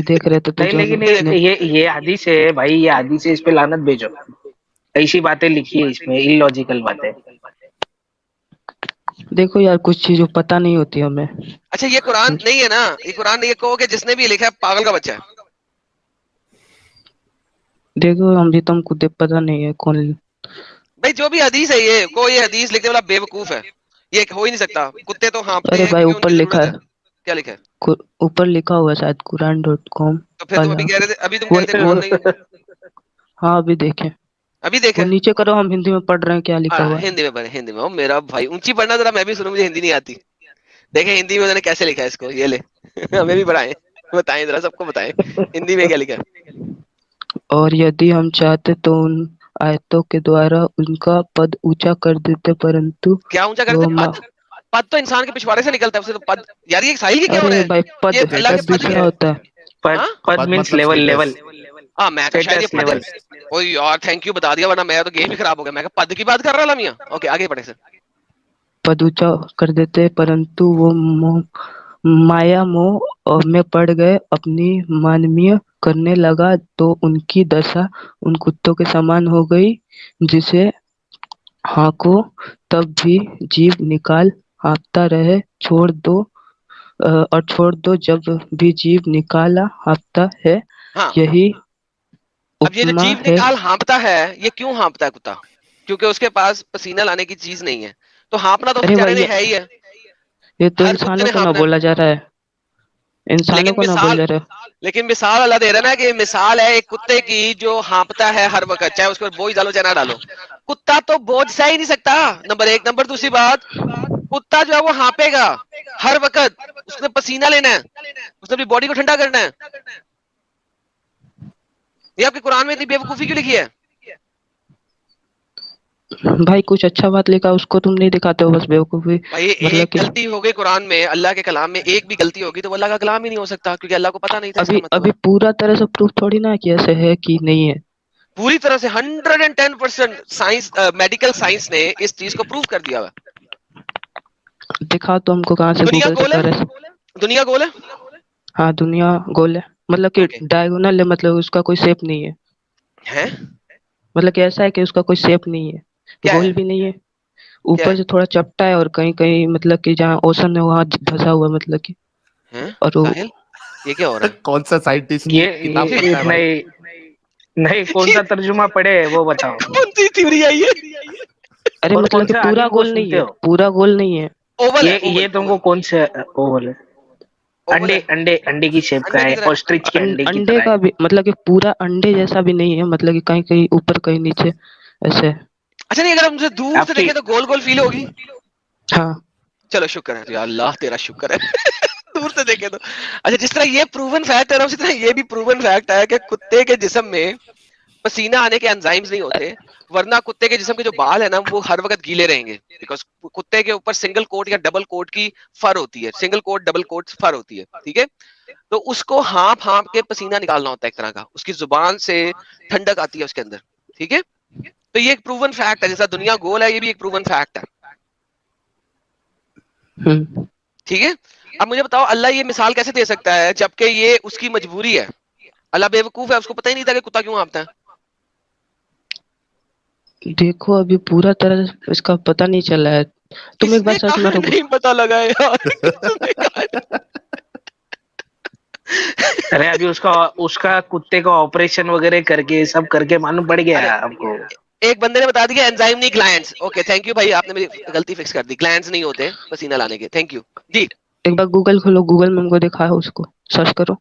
देख रहे थे तो नहीं, लेकिन ये हदीस है भाई, ये हदीस है, इस पे लानत भेजो। ऐसी बातें लिखी है इसमें, इलॉजिकल बातें। देखो यार, कुछ चीजों पता नहीं होती हमें। अच्छा ये कुरान नहीं है ना, ये कुरान ये कहो कि जिसने भी लिखा है पागल का बच्चा है। देखो हम भी, तुमको पता नहीं है कौन। भाई जो भी हदीस है, ये कोई हदीस लिखने वाला बेवकूफ है, ये हो ही नहीं सकता। कुत्ते तो हाँफते अरे हैं भाई क्योंकि ऊपर उनकी लिखा जरूरत है। है, क्या लिखा है? ऊपर लिखा हुआ है शायद कुरान.com। तो फिर तुम अभी कह रहे थे, अभी तुम कह रहे थे कुरान नहीं है। हाँ अभी देखे, अभी वो देखे? नीचे करो, हम हिंदी में पढ़ रहे हैं क्या लिखा हुआ है। हिंदी में पढ़े, हिंदी में। ओ मेरा भाई, ऊंची पढ़ना जरा, मैं भी सुनूं, मुझे हिंदी नहीं आती। देखे हिंदी में उन्होंने कैसे लिखा है इसको, ये ले हमें भी पढ़ाएं, बताएं जरा, सबको बताएं हिंदी में क्या लिखा है। और यदि हम चाहते तो उन आयतों के द्वारा उनका पद ऊंचा कर देते, परंतु क्या ऊंचा करते? वो पद? पद तो इंसान के पिछवाड़े से निकलता है, उससे तो पद। यार ये साहिल की क्या हो रहा अरे है? भाई पद, ये अल्लाह के पद पद ही दूसरा है। होता है। पद, पद मीन्स लेवल, लेवल। हाँ मैं तो शायद ये पद लेवल। ओ यार थैंक यू बता दिया, वरना मैं तो गेम ही खराब हो गया। मैं कहा पद की बात कर रहा था मियां। ओके आगे बढ़े सर। पद ऊंचा कर देते, परंतु वो माया मोह में पड़ गए, अपनी मानवीय करने लगा तो उनकी दशा उन कुत्तों के समान हो गई, जिसे हाँको तब भी जीभ निकाल हाँकता रहे, छोड़ दो जब भी जीभ निकाला हाँकता है। हाँ यही अब ये जो उपमा जीभ है। निकाल हाँपता है, ये क्यों हाँपता है कुत्ता? क्योंकि उसके पास पसीना लाने की चीज नहीं है, तो हाँपना तो उस अरे बेचारे भाई ने है ही है। ये तो हर कुत्ते इंसानों ने को ना हाँपना है। बोला जा रहा है, इंसानों लेकिन को ना बोल मिसाल, जा रहा है। लेकिन मिसाल अल्लाह दे रहा है ना, कि मिसाल है एक कुत्ते की जो हाँपता है हर वक्त, चाहे उसको बोझ डालो चाहे ना डालो। कुत्ता तो बोझ सह ही नहीं सकता, नंबर एक। नंबर दूसरी बात, कुत्ता जो है वो हाँपेगा हर वक्त, उसने पसीना लेना है, उसने अपनी बॉडी को ठंडा करना है। ये आपके कुरान में इतनी बेवकूफी क्यों लिखी है? भाई कुछ अच्छा बात लिखा उसको तुम नहीं दिखाते हो, बस बेवकूफी। भाई मतलब एक कि गलती हो गई कुरान में, अल्लाह के कलाम में एक भी गलती होगी तो वो अल्लाह का कलाम ही नहीं हो सकता, क्योंकि अल्लाह को पता नहीं था इसका अभी मतलब। अभी पूरा तरह से प्रूफ थोड़ी ना कि ऐसे है कि नहीं है। पूरी तरह से 110% साइंस, मेडिकल साइंस ने इस चीज को प्रूव कर दिया हुआ। दिखाओ तो हमको कहाँ से, दुनिया गूगल से गोल है, कर रहे। दुनिया गोल है। हाँ दुनिया गोल है, मतलब कि ओके डायगोनल है, मतलब उसका कोई शेप नहीं है। है मतलब कि ऐसा है कि उसका कोई शेप नहीं है, क्या गोल है? भी नहीं है, क्या ऊपर है? से थोड़ा चपटा है, और कहीं कहीं मतलब कि जहाँ ओशन है वहां धंसा हुआ है, मतलब कि। हैं? और वो साहिल ये क्या हो रहा है? कौन सा साइंटिस्ट की किताब पढ़ता है भाई? नहीं नहीं, कौन सा तर्जुमा पढ़े वो बताओ। कौन सी थ्योरी आई है? अरे और मतलब कौन कि से पूरा आलिम को गोल नहीं सुनते है, हो? पूरा गोल नहीं है। ओवल है, ये ओवल तुमको ओवल कौन से वो बोले? ओवल अंडे, है, अंडे, अंडे की शेप का अंडे की है, तरह। ऑस्ट्रिच के अंडे की अंडे तरह है। का भी मतलब कि पूरा अंडे जैसा भी नहीं है, मतलब कि कहीं कहीं ऊपर कहीं नीचे ऐसे। अच्छा नहीं, अगर हम उसे दूर से आपकी देखें तो गोल गोल फील होगी। हाँ चलो शुक्र है या अल्लाह, तेरा शुक्र है दूर से देखे तो। अच्छा जिस तरह ये प्रूवन फैक्ट है ना, उसी तरह ये भी प्रूवन फैक्ट है कि कुत्ते के जिस्म में पसीना आने के एंजाइम्स नहीं होते, वरना कुत्ते के जिस्म के जो बाल है ना वो हर वक्त गीले रहेंगे, बिकॉज कुत्ते के ऊपर सिंगल कोट या डबल कोट की फर होती है, सिंगल कोट डबल कोट फर होती है, ठीक है। तो उसको हाँप हाँप के पसीना निकालना होता है एक तरह का, उसकी जुबान से ठंडक आती है उसके अंदर, ठीक है। तो ये एक प्रूवन फैक्ट है, जैसा दुनिया गोल है ये भी एक प्रूवन फैक्ट है, ठीक है। अब मुझे बताओ अल्लाह ये मिसाल कैसे दे सकता है जबकि ये उसकी मजबूरी है? अल्लाह बेवकूफ है, उसको पता ही नहीं था कि कुत्ता क्यों हाँफता है। देखो अभी पूरा तरह से इसका पता नहीं चला है। तुम एक बार किसने सर्च कहा मारो। नहीं पता लगा है यार किसने कहा? अरे अभी उसका उसका कुत्ते का ऑपरेशन वगैरह करके सब करके मालूम पड़ गया अरे हमको। एक बंदे ने बता दिया एंजाइम नहीं ग्लैंड्स। ओके थैंक यू भाई, आपने मेरी गलती फिक्स कर दी, ग्लैंड्स नहीं होते पसीना लाने के। थैंक यू जी। एक बार गूगल खोलो, गूगल में हमको दिखाओ, उसको सर्च करो।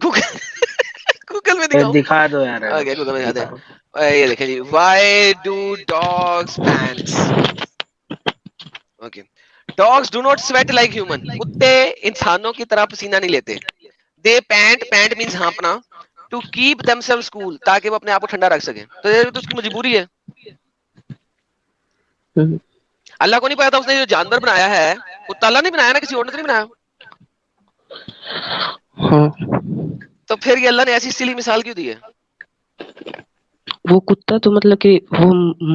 गूगल गूगल में दिखाऊं? दिखा दो यार, ओके गूगल में जाते दिखाओ। हैं। ये देखिए जी, why do dogs pants. Okay, dogs do not sweat like human. कुत्ते इंसानों की तरह पसीना नहीं लेते। दे पैंट, पैंट मींस हाँपना, टू कीप देमसेल्व्स कूल, ताकि वो अपने आप को ठंडा रख सके। तो ये तो उसकी मजबूरी है। अल्लाह को नहीं पता था उसने जो जानवर बनाया है, कुत्ता अल्लाह नहीं बनाया ना, किसी और ने तो नहीं बनाया। हाँ तो फिर ये अल्लाह ने ऐसी सिली मिसाल क्यों दी है? वो कुत्ता तो मतलब कि वो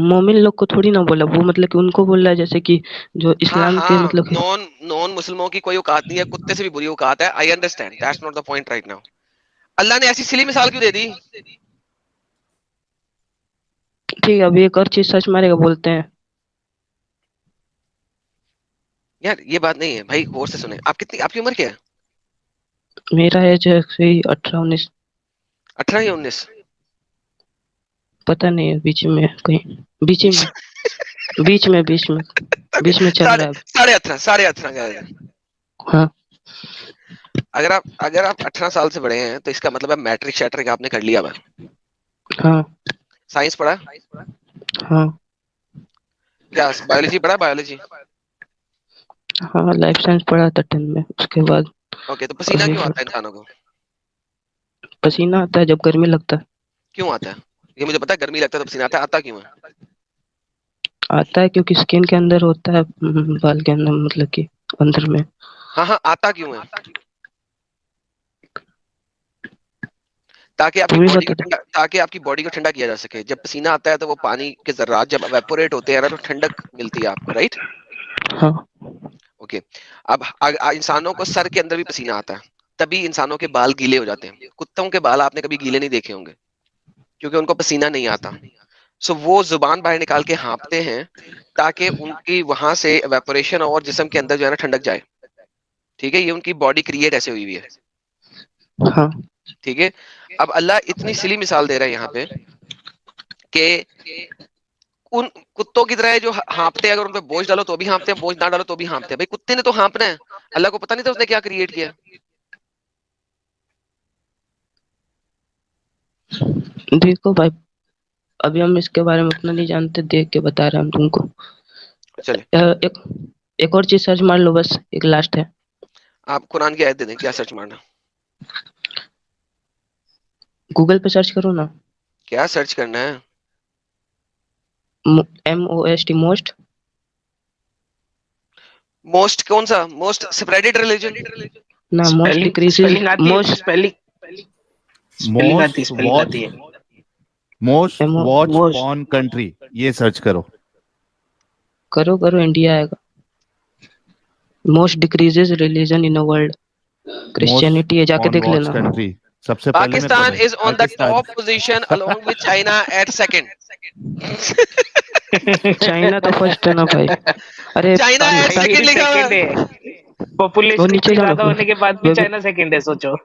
मोमिन लोग को थोड़ी ना बोला, वो मतलब कि उनको बोल रहा है, जैसे कि जो हाँ इस्लाम के हाँ, मतलब कि नॉन नॉन मुसलमानों की कोई औकात नहीं है, कुत्ते से भी बुरी औकात है। I understand, that's not the point right now. Allah ने ऐसी सिली मिसाल क्यों दे दी? ठीक है। अभी एक और चीज सच मारेगा बोलते हैं। यार ये बात नहीं है भाई, गौर से सुने। आप कितनी, आपकी उम्र क्या है? मेरा एज है 18-19। 18 या 19? पता नहीं है, बीच में कहीं, बीच में बीच में बीच में बीच में चल साढ़े रहा है। साढ़े 18, साढ़े 18 का। हाँ अगर आप 18 साल से बड़े हैं तो इसका मतलब है मैट्रिक शैट्रिक आपने कर लिया हुआ है। हाँ साइंस पढ़ा? हाँ क्या बायोलॉजी पढ़ा? बायोलॉजी? हाँ, लाइफ साइंस पढ़ा था 10 में, उसके बाद ओके, तो पसीना अभी क्यों आता है फिर इंसानों को? पसीना आता है जब गर्मी लगता है। क्यों आता है? ये मुझे पता है, गर्मी लगता है तो पसीना आता है। आता क्यों है? आता है क्योंकि स्किन के अंदर होता है, बाल के अंदर मतलब कि अंदर में। हाँ हाँ, आता क्यों है? ताकि आपकी तुम भी बॉडी को बता दो। ठंडा, ताकि आपकी बॉडी को ठंडा किया जा सके। जब पसीना आता है तो वो पानी के जर्रात जब एवेपोरेट होते हैं ना, तो ठंडक मिलती है आपको, राइट? हाँ ओके। अब इंसानों को सर के अंदर भी पसीना आता है, तभी इंसानों के बाल गीले हो जाते हैं। कुत्तों के बाल आपने कभी गीले नहीं देखे होंगे, क्योंकि उनको पसीना नहीं आता। सो वो जुबान बाहर निकाल के हाँफते हैं ताकि उनकी वहां से एवेपोरेशन और जिस्म के अंदर जो है ना ठंडक जाए। ठीक है, ये उनकी बॉडी क्रिएट ऐसे हुई हुई है। हाँ ठीक है। अब अल्लाह इतनी सिली मिसाल दे रहा है यहाँ पे कि उन कुत्तों की तरह है जो हाँफते हैं, अगर उन पे बोझ डालो तो भी हाँफते हैं, बोझ ना डालो तो भी हाँफते हैं। भाई कुत्ते ने तो हाँफना है, अल्लाह को पता नहीं था उसने क्या क्रिएट किया? देखो भाई, अभी हम इसके बारे में उतना नहीं जानते, देख के बता रहे हैं हम तुमको। चले, एक एक और चीज सर्च मार लो, बस एक लास्ट है। आप कुरान की आयत दे दें, क्या सर्च मारना? गूगल पे सर्च करो ना। क्या सर्च करना है? MOST, most. मोस्ट कौन सा? Most spreaded religion? ना, मोस्ट स्पेलिंग डिक्रीजेस, स्पेलिंग आती है, मोस्ट स्पेलिंग आती है, स्पेलिंग आती है। Most watch most porn country, ये सर्च करो। करो करो, इंडिया आएगा। Most decreases religion in the world, Christianity है, जाके ऑन देख वॉच लेना। कंट्री सबसे पहले में Pakistan is on the Pakistan. Top position along with China eight second. China तो फर्स्ट है ना भाई। अरे चाइना एट पाकिस्तान सेकंड लिखा हुआ है। वो पॉपुलेशन नीचे इतनी जाना, ज्यादा होने के बाद भी वो चाइना सेकंड है, सोचो।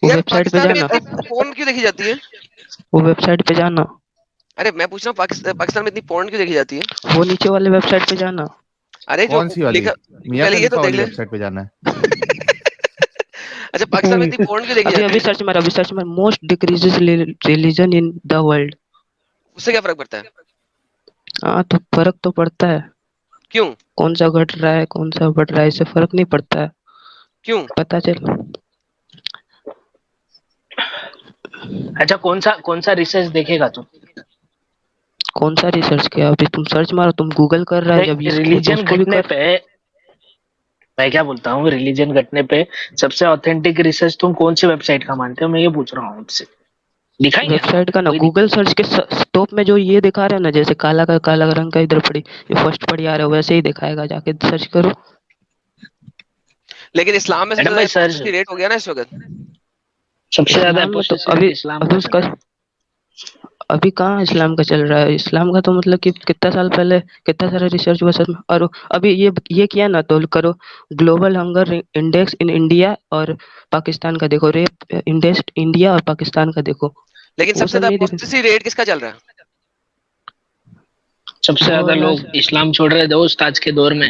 यार वेबसाइट पे पाकिस्तान में जाना, इतनी पोर्न क्यों देखी जाती है? वो वेबसाइट पे जाना, अरे मैं पूछ रहा हूँ, पाकिस्तान में इतनी पोर्न क्यों देखी जाती है? वो नीचे वाले वेबसाइट पे जाना। अरे जो कौन सी वाली? लिखा, मियां पहले ये तो खलीफा देख वाली ले। वेबसाइट पे जाना है। अच्छा, पाकिस्तान में इतनी पोर्न क्यों देखी अभी जाती अभी है? सर्च मार, अभी सर्च मार, most decreases religion in the world. उससे क्या फर्क पड़ता है? हाँ तो फर्क तो पड़ता है, क्यों? कौन सा घट रहा है कौन सा बढ़ रहा है, इससे फर्क नहीं पड़ता है, क्यों? पता चल। अच्छा, कौन सा रिसर्च देखेगा तू? कौन सा रिसर्च किया? अभी तुम सर्च मारो, तुम गूगल कर रहा है जब इसको तो रिलीजन उसको भी घटने कर। पे, मैं क्या बोलता हूँ, रिलीजन घटने पे सबसे ऑथेंटिक रिसर्च तुम कौन सी वेबसाइट का मानते हो? मैं ये पूछ रहा हूँ आपसे। दिखाएंगे हम, वेबसाइट का ना, कोई गूगल दिक्कत सर्च के टॉप में जो ये दिखा रहा है ना, जैसे काला का काला रंग का इधर पड़ी, ये फर्स्ट पड़ी आ रहा है, वैसे ही दिखाएगा, जाके सर्च करो। लेकिन इस्लाम में सबसे मैडम ज्यादा भाई, सर्च apostasy रेट हो गया ना इस वक्त। सबसे ज्यादा इस्लाम में तो apostasy अभी rate इस्लाम अभी का चल उसका रहा है। अभी कहाँ इस्लाम का चल रहा है? इस्लाम का तो मतलब कि कितना साल पहले कितना सारा रिसर्च हुआ सर। और अभी ये किया ना, तो करो global hunger index in India और पाकिस्तान का देखो, रेप इंडेक्स इंडिया और पाकिस्तान का देखो, लेकिन वो सबसे सब ज्यादा नहीं देख। apostasy रेट किसका चल रहा है? सबसे ज्यादा वो यार, लोग इस्लाम छोड़ रहे दोस्त आज के दौर में।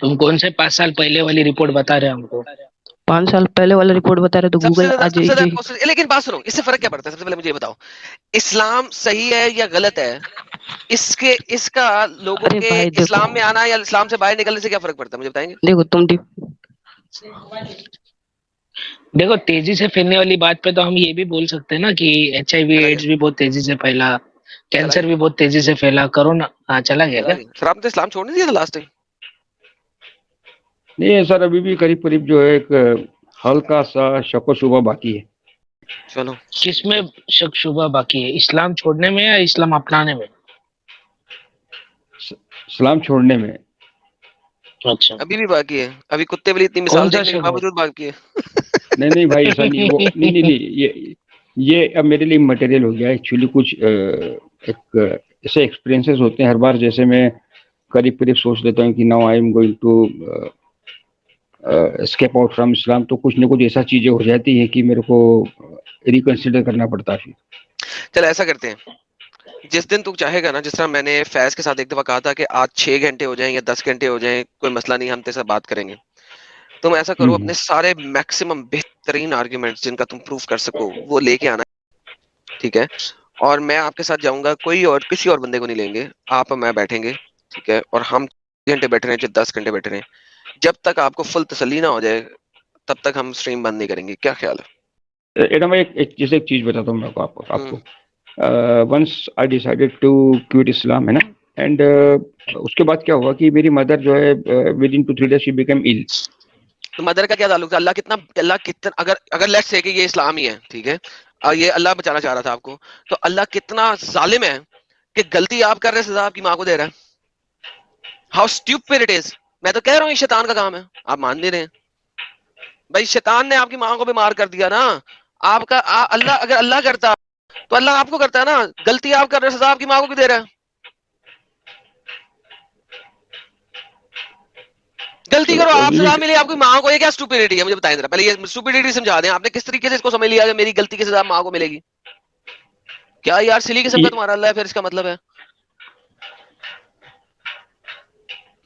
तुम कौन से 5 साल पहले वाली रिपोर्ट बता रहे हो हमको? 5 साल पहले वाला रिपोर्ट बता रहे तो गूगल आज सबसे ज्यादा ये। apostasy, लेकिन बात सुनो, इससे फर्क क्या पड़ता है? सबसे पहले मुझे ये बताओ, इस्लाम सही है या गलत है? इसका लोगों अरे के भाई देखो, इस्लाम में आना या इस्लाम से बाहर निकलने से क्या फर्क पड़ता है, मुझे बताएंगे? देखो तुम देखो, तेजी से फैलने वाली बात पे तो हम ये भी बोल सकते हैं ना कि HIV चला एड्स गया, भी बहुत तेजी से फैला, चला कैंसर गया, भी बहुत तेजी से फैला, कोरोना। हाँ, चला गया चला क्या? गया। सर आपने तो इस्लाम छोड़ नहीं दिया था लास्ट टाइम? नहीं है सर, अभी भी करीब करीब जो है एक हल्का सा शको शुबा बाकी है। चलो किसमें शक शुबा बाकी है, इस्लाम छोड़ने में या इस्लाम अपनाने में? इस्लाम छोड़ने में। अच्छा, अभी भी बाकी है, अभी कुत्ते वाली इतनी कौन मिसाल सा देखने के शक है? बावजूद बाकी है। नहीं नहीं भाई, ऐसा नहीं, वो नहीं नहीं नहीं, ये अब मेरे लिए मटेरियल हो गया एक्चुअली। कुछ एक ऐसे एक्सपीरियंसेस होते हैं हर बार, जैसे मैं करीब करीब सोच लेता हूँ कि now I am going to escape out from Islam, तो कुछ ना कुछ ऐसा चीजें हो जाती हैं कि मेरे को रिकंसिडर करना पड़ता है फिर। चल ऐसा करते हैं, जिस दिन तू चाहेगा ना, जिस तरह मैंने फैज के साथ एक दफा कहा था कि आज 6 घंटे हो जाएं या 10 घंटे हो जाएं, कोई मसला नहीं, हम तेरे साथ बात करेंगे। तुम ऐसा करो, अपने सारे मैक्सिमम बेहतरीन आर्ग्यूमेंट्स जिनका तुम प्रूफ कर सको वो लेके आना, ठीक है? और मैं आपके साथ जाऊंगा, कोई और किसी और बंदे को नहीं लेंगे, आप और मैं बैठेंगे, ठीक है? और हम घंटे बैठे रहे, चाहे 10 घंटे बैठे रहे, जब तक आपको फुल तसल्ली ना हो जाए तब तक हम स्ट्रीम बंद नहीं करेंगे। क्या ख्याल है? एडम, एक चीज बताता हूँ मैं आपको। Once I decided to quit Islam, है ना, एंड उसके बाद क्या हुआ कि मेरी मदर जो है with in 2-3 days she became ill. तो मदर का क्या ताल्लुक था? अल्लाह कितना अगर अगर लेट्स से कि ये इस्लाम ही है, ठीक है, और ये अल्लाह बचाना चाह रहा था आपको, तो अल्लाह कितना जालिम है कि गलती आप कर रहे हैं, सजा आपकी माँ को दे रहा है। How stupid it is. मैं तो कह रहा हूँ ये शैतान का काम है, आप मान नहीं रहे हैं भाई। शैतान ने आपकी माँ को बीमार कर दिया ना, आपका अल्लाह अगर अल्लाह करता तो अल्लाह आपको करता है ना। गलती आप कर रहे हैं, सजा आपकी माँ को भी दे रहा है। गलती करो आप, सजा मिली आपकी माँ को, ये क्या स्टूपिडिटी है? मुझे बताएं जरा, पहले ये स्टूपिडिटी समझा दें, आपने किस तरीके से इसको समझ लिया कि मेरी गलती की सजा माँ को मिलेगी? क्या यार सिली किस्म का तुम्हारा अल्लाह है फिर, इसका मतलब है?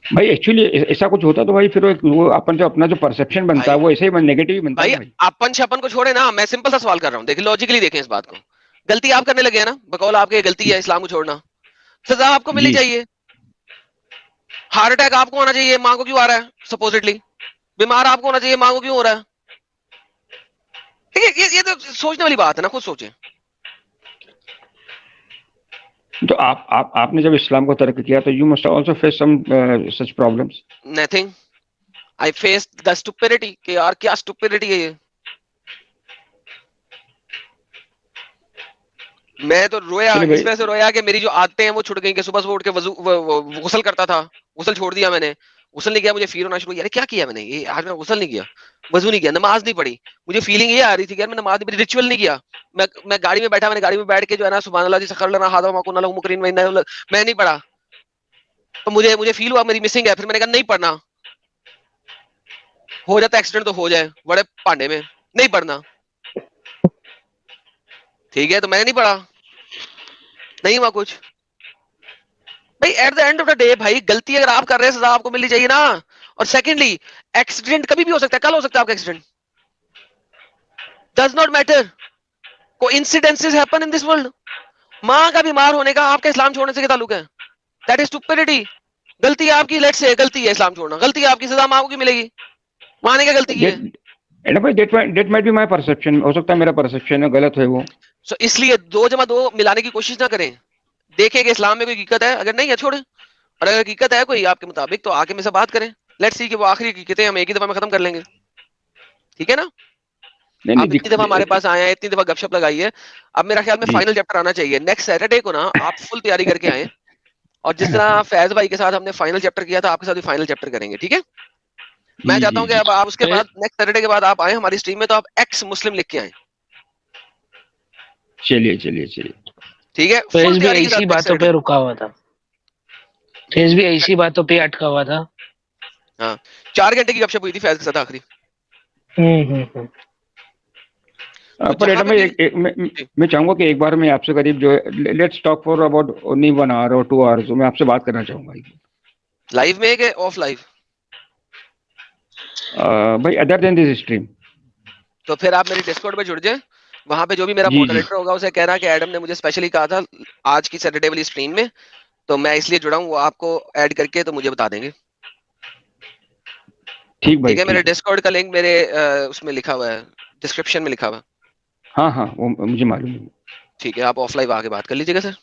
भाई एक्चुअली ऐसा कुछ होता तो भाई फिर वो अपन जो अपना जो परसेप्शन बनता है वो ऐसे ही नेगेटिव ही बनता है भाई। अपन छपन को छोड़े ना, मैं सिंपल सा सवाल कर रहा हूँ, देखिए लॉजिकली देखें इस बात को। गलती आप करने लगे हैं ना, बकौल आपके गलती है इस्लाम को छोड़ना, सजा आपको मिलनी चाहिए। हार्ट अटैक आपको होना चाहिए, माँ को क्यों आ रहा है? सपोजिटली बीमार आपको होना चाहिए, माँ को क्यों हो रहा है? ठीक है, ये तो सोचने वाली बात है ना, खुद सोचें। तो आपने जब इस्लाम को तर्क किया तो you must also face some such problems. Nothing, I face the stupidity कि यार क्या स्टुपिडिटी है ये। मैं तो रोया, इस वजह से रोया कि मेरी जो आदतें हैं वो छूट गई, कि सुबह सुबह उठ के गुस्ल करता था, गुस्ल छोड़ दिया मैंने, गुस्ल नहीं किया, मुझे फील होना शुरू, यार क्या किया मैंने, ये आज मैं गुस्ल नहीं किया, वजू नहीं किया, नमाज नहीं पढ़ी, मुझे फीलिंग ये आ रही थी कि यार मैं नमाज नहीं पढ़ी, रिचुअल नहीं किया। मैं गाड़ी में बैठा, मैंने गाड़ी में बैठ के जो है ना सुभान अल्लाह जी सखर लना हादा मा कुन्ना लहु मुकरिन व इन्ना, मैं नहीं पढ़ा, तो मुझे फील हुआ मेरी मिसिंग है, फिर मैंने कहा नहीं पढ़ना, हो जाता एक्सीडेंट तो हो जाए, बड़े पांडे में नहीं पढ़ना, ठीक है, तो मैंने नहीं पढ़ा, नहीं हुआ कुछ। भाई at the end of the day भाई, गलती अगर आप कर रहे हैं सजा आपको मिलनी चाहिए ना। और सेकेंडली, एक्सीडेंट कभी भी हो सकता है, कल हो सकता है आपका accident, does not matter, coincidences happen in this world. माँ का बीमार होने का आपका इस्लाम छोड़ने से क्या ताल्लुक है? That is stupidity. गलती आपकी, लेट्स से गलती है इस्लाम छोड़ना, गलती आपकी, सजा माँ को क्यों मिलेगी? माँ ने क्या गलती की है? That might be my perception, हो सकता है मेरा परसेप्शन है, गलत है वो। So, इसलिए 2 जमा 2 मिलाने की कोशिश ना करें, देखें कि इस्लाम में कोई हकीकत है, अगर नहीं है छोड़ें, और अगर हकीकत है कोई आपके मुताबिक तो आके मेरे से बात करें, लेट्स सी कि वो आखिरी हकीकतें हम एक ही दफा में खत्म कर लेंगे, ठीक है ना? आप इतनी दफा हमारे पास आए हैं, इतनी दफा गपशप लगाई है, अब मेरा ख्याल में फाइनल चैप्टर आना चाहिए नेक्स्ट सैटरडे को ना, आप फुल तैयारी करके आए, और जिस तरह फैज भाई के साथ हमने फाइनल चैप्टर किया था, आपके साथ भी फाइनल चैप्टर करेंगे, ठीक है? मैं चाहता हूँ कि अब आप उसके बाद नेक्स्ट सैटरडे के बाद आप आए हमारी स्ट्रीम में, तो आप एक्स मुस्लिम लिख के आए। चलिए, ठीक है, फेस भी ऐसी बातों पे रुका हुआ था, फेस भी ऐसी बातों पे अटका हुआ था। हाँ, 4 घंटे की गपशप हुई थी फैज के साथ आखिरी। पर मैं चाहूंगा कि एक बार मैं आपसे करीब जो है let's talk for about only 1 hour और 2 आवर्स, मैं आपसे बात करना चाहूंगा लाइव में कि ऑफ लाइव? भाई अदर देन दिस स्ट्रीम। तो फिर आप मेरे डिस्कॉर्ड पे जुड़ जाए, वहां पे जो भी मेरा मॉडरेटर होगा उसे कहना कि एडम ने मुझे स्पेशली कहा था आज की सैटरडे वाली स्ट्रीम में, तो मैं इसलिए जुड़ा हूँ, वो आपको ऐड करके तो मुझे बता देंगे। ठीक भाई, ठीक है, मेरे डिस्कॉर्ड का लिंक मेरे उसमें लिखा हुआ है, डिस्क्रिप्शन में लिखा हुआ है। हाँ वो मुझे मालूम है। ठीक है, आप ऑफलाइन आके बात कर लीजिएगा सर।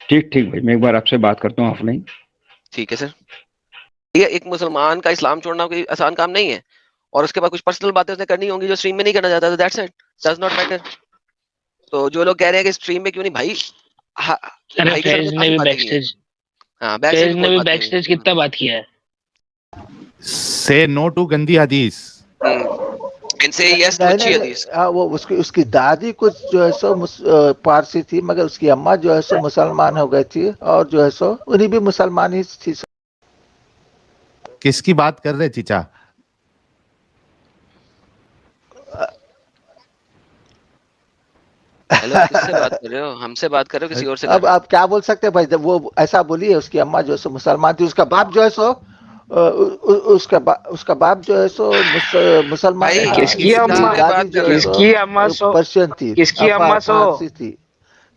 ठीक भाई, मैं एक बार आपसे बात करता हूँ ऑफलाइन। ठीक है सर। ये एक मुसलमान का इस्लाम छोड़ना कोई आसान काम नहीं है, और उसके बाद कुछ पर्सनल बातें उसने करनी होंगी जो स्ट्रीम में नहीं करना चाहता, तो that's it, does not matter. तो जो लोग कह रहे हैं कि स्ट्रीम में क्यों नहीं भाई, अरे भाई के साथ फैज तो ने भी काफी बातें की हैं। बैकस्टेज हाँ, फैज ने भी बैक बैकस्टेज कितना बात किया है। से नो टू गंदी हदीस। इनसे यस नहीं अच्छी नहीं हदीस। नहीं, वो उसकी उसकी दादी कुछ जो है सो पारसी थी, मगर उसकी अम्मा जो है सो मुसलमान हो गई थी, और जो है सो उन्हीं भी मुसलमान ही थी। किसकी बात कर रहे चीचा? हेलो, किससे बात कर रहे हो? हमसे बात कर रहे हो किसी और से कर अब रहे हो? आप क्या बोल सकते हैं भाई, जब वो ऐसा बोली है, उसकी अम्मा जो है सो मुसलमान थी, उसका बाप जो है सो उसका बाप जो है सो मुसलमान भाई, था, किसकी उसकी अम्मा? दादी जो है सो किसकी अम्मा सो? पर्शियन थी, किसकी अम्मा सो? फारसी थी।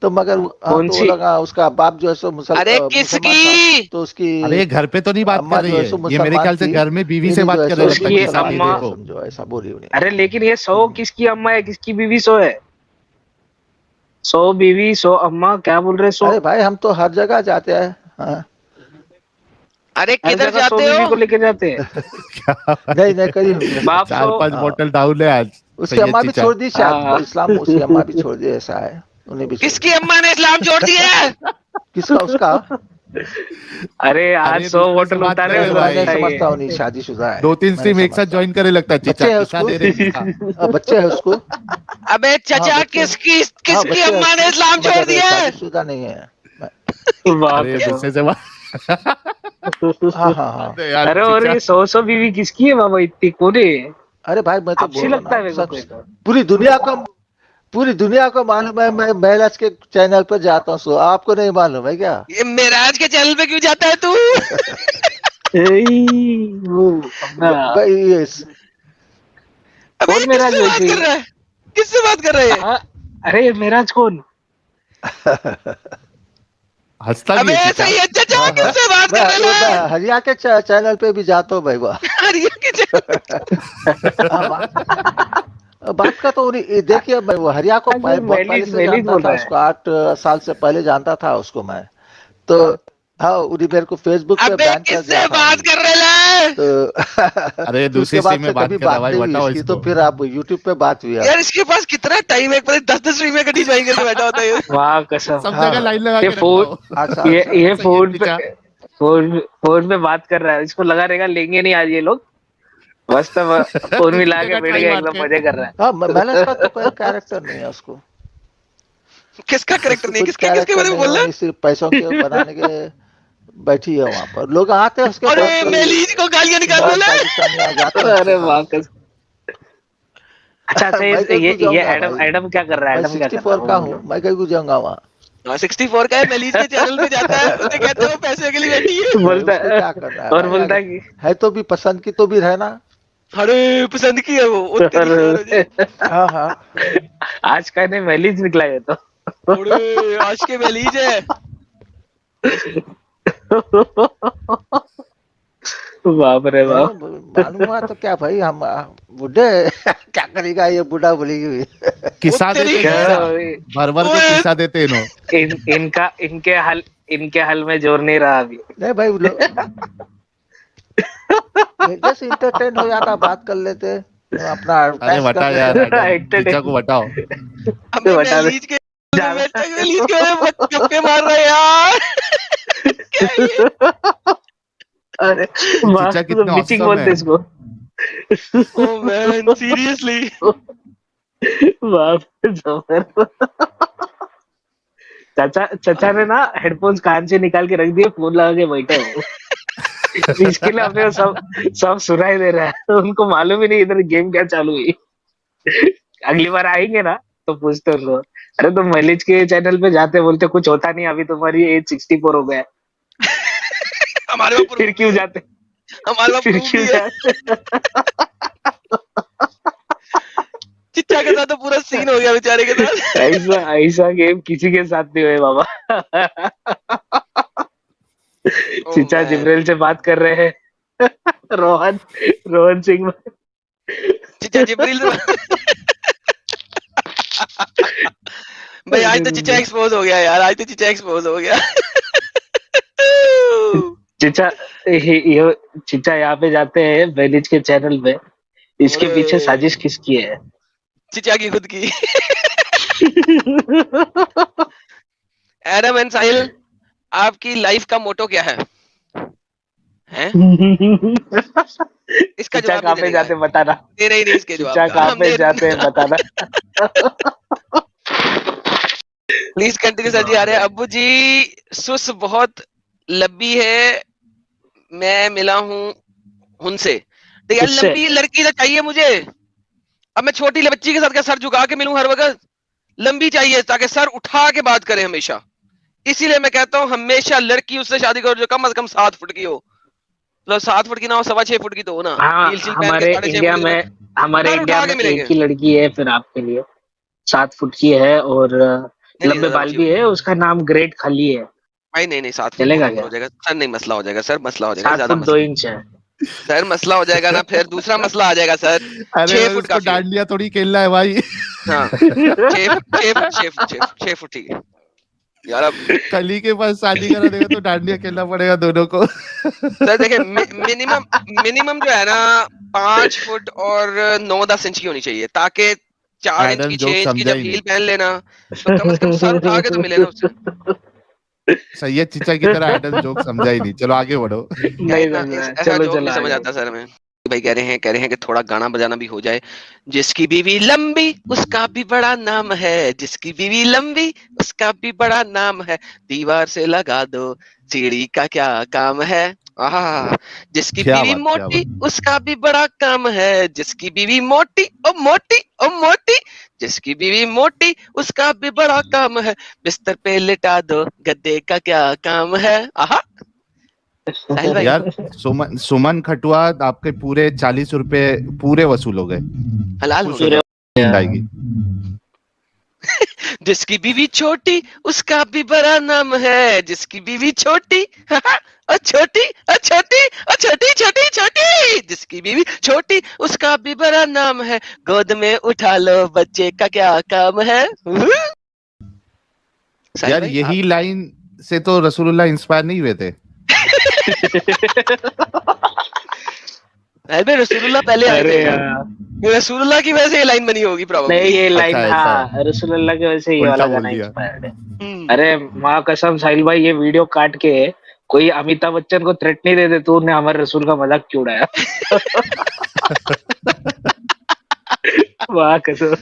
तो मगर कौन तो सी? लगा उसका बाप जो है सो अरे मुसलमान था, किसकी? तो उसकी अरे घर पे तो नहीं बात अम्मा कर रही जो है है सो ये, मेरे मुसलमान ख्याल से थी, घर में बीवी से इन्हीं बात जो है कर सो रहे लगता है उसकी कि साहब अम्मा- देखो। समझो ऐसा बोली उन्हें। अरे लेकिन ये 100 किसकी अम्मा है, किसकी बीवी सो है? 100 बीवी 100 अम्मा, क्या बोल रहे 100? अरे भाई हम तो हर जगह जाते हैं। हाँ। अरे हर किधर जगह 100 जाते बीवी हो? को लेके जाते हैं। नहीं नहीं करीब बाप चार 100 पांच हाँ। बोतल डाउन है आज उसकी सैयद अम्मा भी चीचा। छोड़ दी शायद, हाँ। इस्लाम उसकी अम्मा भी छोड़ दी, ऐसा है, उन्हें भी छोड़ किसकी दिया। अम्मा ने इस्लाम छोड़ दिया है? किसका? उसका? अरे आज अरे 100 दूसरे से बोतल बात उतारे कर हुए रहे मैं भाई। नहीं लगता है समझता ये। हूँ, नहीं शादीशुदा है, 2-3 मैं नहीं स्ट्रीम एक साथ समझता। ज्वाइन करे लगता है चीचा, बच्चे है दिखा उसको? दे रहे हैं। बच्चे है उसको? अबे हाँ चचा, बच्चे, किसकी हाँ किसकी बच्चे है अम्मा ने उसको, इस्लाम छोड़ मगर दिया है? शादीशुदा नहीं है। बाप अरे रे। दूसरे से बात हाँ हाँ हाँ। अरे यार अरे और चीचा। ये 100 बीवी किसकी है बाबा, इतनी कोने? अरे भाई मैं तो अच्छी बोल रहा लगता है ना, मेरे को सब कोई तो। पूरी दुनिया को मालूम है, मैं महराज के चैनल पर जाता हूँ, सो आपको नहीं मालूम है क्या? ये मेराज के चैनल पे क्यों जाता है तू? वो अपना भाई ये अबे कौन ये मेराज किससे बात वैसे? कर रहा है? किससे बात कर रहा है ये? हाँ, अरे मेराज कौन? हंसता भी अबे है चीचा। सैयद चचा, हाँ, हाँ। किससे बात कर रहे मैं हैं? हरिया के चैनल पे भी जाता हूँ भाई, वाह। हरिया के चैनल। बात का तो देखिए, मैं वो हरिया को अच्छा, बहुत पहले से मैलिज जानता बोल था, रहा है। उसको 8 साल से पहले जानता था उसको मैं तो। हाँ, उन्हीं मेरे को फेसबुक पे अबे बैन कर किससे दिया था बात कर रहे हैं? तो अरे तो दूसरी उसके बाद स्ट्रीम से में बात कभी कर रहा बात भाई, नहीं हुई बताओ इसकी, इसको। तो फिर आप यूट्यूब पे बात हुई यार इसके पास कितना टाइम है, एक पता 10 स्ट्रीम में कटी ज्वाइन करके बैठा होता है ये। वाह कसम। सब हाँ। जगह लाइन लगा ये के रखता फोन हूँ। 8 साल ये से। ये फोन सैयद चीचा। पे फोन पे बात कर रहा है, इसको लगा रहेगा लेंगे नहीं आज ये लोग, मस्त फोन मिला दूसरी के जगह बैठ ट्राई गया, मार एकदम के। मजे कर रहा है। हाँ, मैनेज का तो कोई कैरेक्टर नहीं है उसको, किसका करेक्टर नहीं? कुछ किसके किसके बारे में बोल रहा है? सिर्फ पैसों के बनाने के बैठी है वहां पर, लोग आते हैं उसके अरे पास, मेलीज को गालियां निकाल बहुत बोला है। पाकिस्तानी आ जाते हैं अरे उसके वाह पास। कसम। अच्छा अच्छा, मैं कहीं ये जाऊंगा एडम भाई, एडम क्या कर रहा है? मैं एडम क्या कर रहा 64 है का वो हूँ, बोलो। मैं कहीं जाऊंगा वहाँ। 64 का है, मेलीज के चैनल पे जाता है, उसे कहते हो पैसे के लिए बैठी है। बोलता उसको है क्या करना है और भाई, बोलता है कि है तो भी पसंद की तो भी रहना। अरे पसंद की है वो, तेरी खैर हो जाए। हाँ हाँ। आज का नहीं मैलिज निकला है तो। अरे आज के मेलीज है। बाप रे बाप। मालूम हुआ तो क्या भाई, हम बुढ़े क्या करेगा ये बुढ़ा बोलेगी हुई। किस्सा देते क्या? चीचा, भर भर के किस्सा देते इन्हों। इनके हल में जोर नहीं रहा अभी। नहीं भाई, वो लोग जैसे इंटरटेन हो जाता, बात कर लेते अपना अरे best बता कर यार लेते। एडम, चीचा को बताओ। अबे बता दे। मेलीज के मेलीज के गप्पे मार रहे हैं यार। क्या है ये? अरे चीचा कितने बिचिंग awesome बोलते है। इसको। Oh man, seriously? बाप रे, जबरदस्त। चचा ने ना हेडफोन्स कान से निकाल के रख दिए, फोन लगा के बैठे हो। इसके लिए अपने सब सुनाई दे रहा है, उनको मालूम ही नहीं इधर गेम क्या चालू हुई। अगली बार आएंगे ना तो पूछते उनको, अरे तुम मैलिज के चैनल पे जाते, बोलते कुछ होता नहीं, अभी तुम्हारी एज 64 हो गया है, हमारे वहाँ फिर क्यों जाते? हमारे वहाँ फिर proof क्यों भी है। जाते? चिच्चा के साथ तो पूरा सीन हो गया बेचारे के साथ। ऐसा ऐसा गेम किसी के साथ नहीं हुए बाबा। Oh चिचा man. जिब्रेल से बात कर रहे हैं। रोहन सिंह। चिच्चा जिब्रील से भाई आज तो चिच्चा एक्सपोज हो गया यार, आज तो चिच्चा एक्सपोज हो गया। चिचा चिचा यहाँ पे जाते हैं मैलिज के चैनल पे, इसके पीछे साजिश किसकी है? चिचा की खुद की। एडम एंड साहिल, आपकी लाइफ का मोटो क्या है? हैं? इसका चिचा जवाब कहाँ नहीं पे देने का जाते है। बताना। दे रही नहीं इसके जवाब चिचा का। कहाँ हम पे दे जाते हैं बताना। प्लीज कंटिन्यू सर जी आ रहे हैं। अब्बू जी, सुस बहुत लंबी है, मैं मिला हूँ उनसे। तो यार किससे? लंबी लड़की तो चाहिए मुझे। अब मैं छोटी बच्ची के साथ क्या सर झुका के मिलूं हर वक्त? लंबी चाहिए ताकि सर उठा के बात करे हमेशा। इसीलिए मैं कहता हूँ हमेशा लड़की उससे शादी करो जो कम से कम 7 फुट की हो। मतलब 7 फुट की ना हो, 6.25 फुट की तो हो ना। हाँ, हील शील पहन के हमारे 6.5 इंडिया फुट की तो में हमारे सर इंडिया उठा में के मिलेंगे। एक ही लड़की है फिर आपके लिए, 7 फुट की है और नहीं नहीं लंबे ज्यादा बाल ऊंची भी होगी है, उसका नाम ग्रेट खली है। भाई। नहीं नहीं 7 फुट बहुत चलेगा ओवर क्या? हो जाएगा सर। नहीं मसला हो जाएगा सर, मसला हो जाएगा 7 ज्यादा फुट 2 मसला। इंच है। सर मसला हो जाएगा ना, फिर दूसरा मसला आ जाएगा सर। अरे 6 भाई फुट उसको काफी है। डांडिया थोड़ी खेलना है भाई। हाँ 6 फुट ठीक है यार। अब कली के पास शादी करा देगा तो डांडिया खेलना पड़ेगा दोनों को। सर देखें, मिनिमम मिनिमम जो है ना 5 फुट और 9-10 इंच की होनी चाहिए, ताकि 4 इंच एडम की, 6 जोक इंच की समझा जब ही हील नहीं। पहन लेना तो कम से कम सर उठा के तो मिले ना उससे। सैयद चिचा की तरह एडम जोक समझा ही नहीं। चलो आगे बढ़ो। क्या नहीं इतना समझ रहा है। ऐसा चलो जोक चलो नहीं समझ आगे। आता सर हमें। भाई कह रहे हैं कि थोड़ा गाना बजाना भी हो जाए। जिसकी बीवी लंबी उसका भी बड़ा नाम है, जिसकी बीवी लंबी उसका भी बड़ा नाम है, दीवार से लगा दो सीढ़ी का क्या काम है। आहा, जिसकी क्या बीवी बात, क्या मोटी बात। उसका भी बड़ा काम है, जिसकी बीवी मोटी ओ मोटी ओ मोटी, जिसकी बीवी मोटी उसका भी बड़ा काम है, बिस्तर पे लिटा दो गद्दे का क्या काम है। आहा साहिल भाई। यार सुमन खटुआ आपके पूरे 40 रुपए पूरे वसूल हो गए। हलाल हो खुश हो गया। जाओ, नींद आएगी। जिसकी बीवी छोटी उसका भी बड़ा नाम है, जिसकी बीवी छोटी और छोटी और छोटी और छोटी छोटी छोटी, जिसकी बीवी छोटी उसका भी बड़ा नाम है, गोद में उठा लो बच्चे का क्या काम है। साहिल यार भाई यही लाइन से तो रसूलुल्लाह इंस्पायर नहीं हुए थे। भाई रसूलुल्लाह पहले आए अरे थे। यार, रसूलुल्लाह की वजह से ये लाइन बनी होगी नहीं प्रॉब्लली। ये लाइन, अच्छा ऐसा हाँ रसूलुल्लाह की वजह से ये उल्टा वाला बोल गाना दिया। इंस्पायर्ड है। अरे माँ कसम साहिल भाई, ये वीडियो काट के कोई अमिताभ बच्चन को थ्रेट नहीं दे दे, तूने हमारे रसूल का मजाक क्यों उड़ाया। वाह कसम।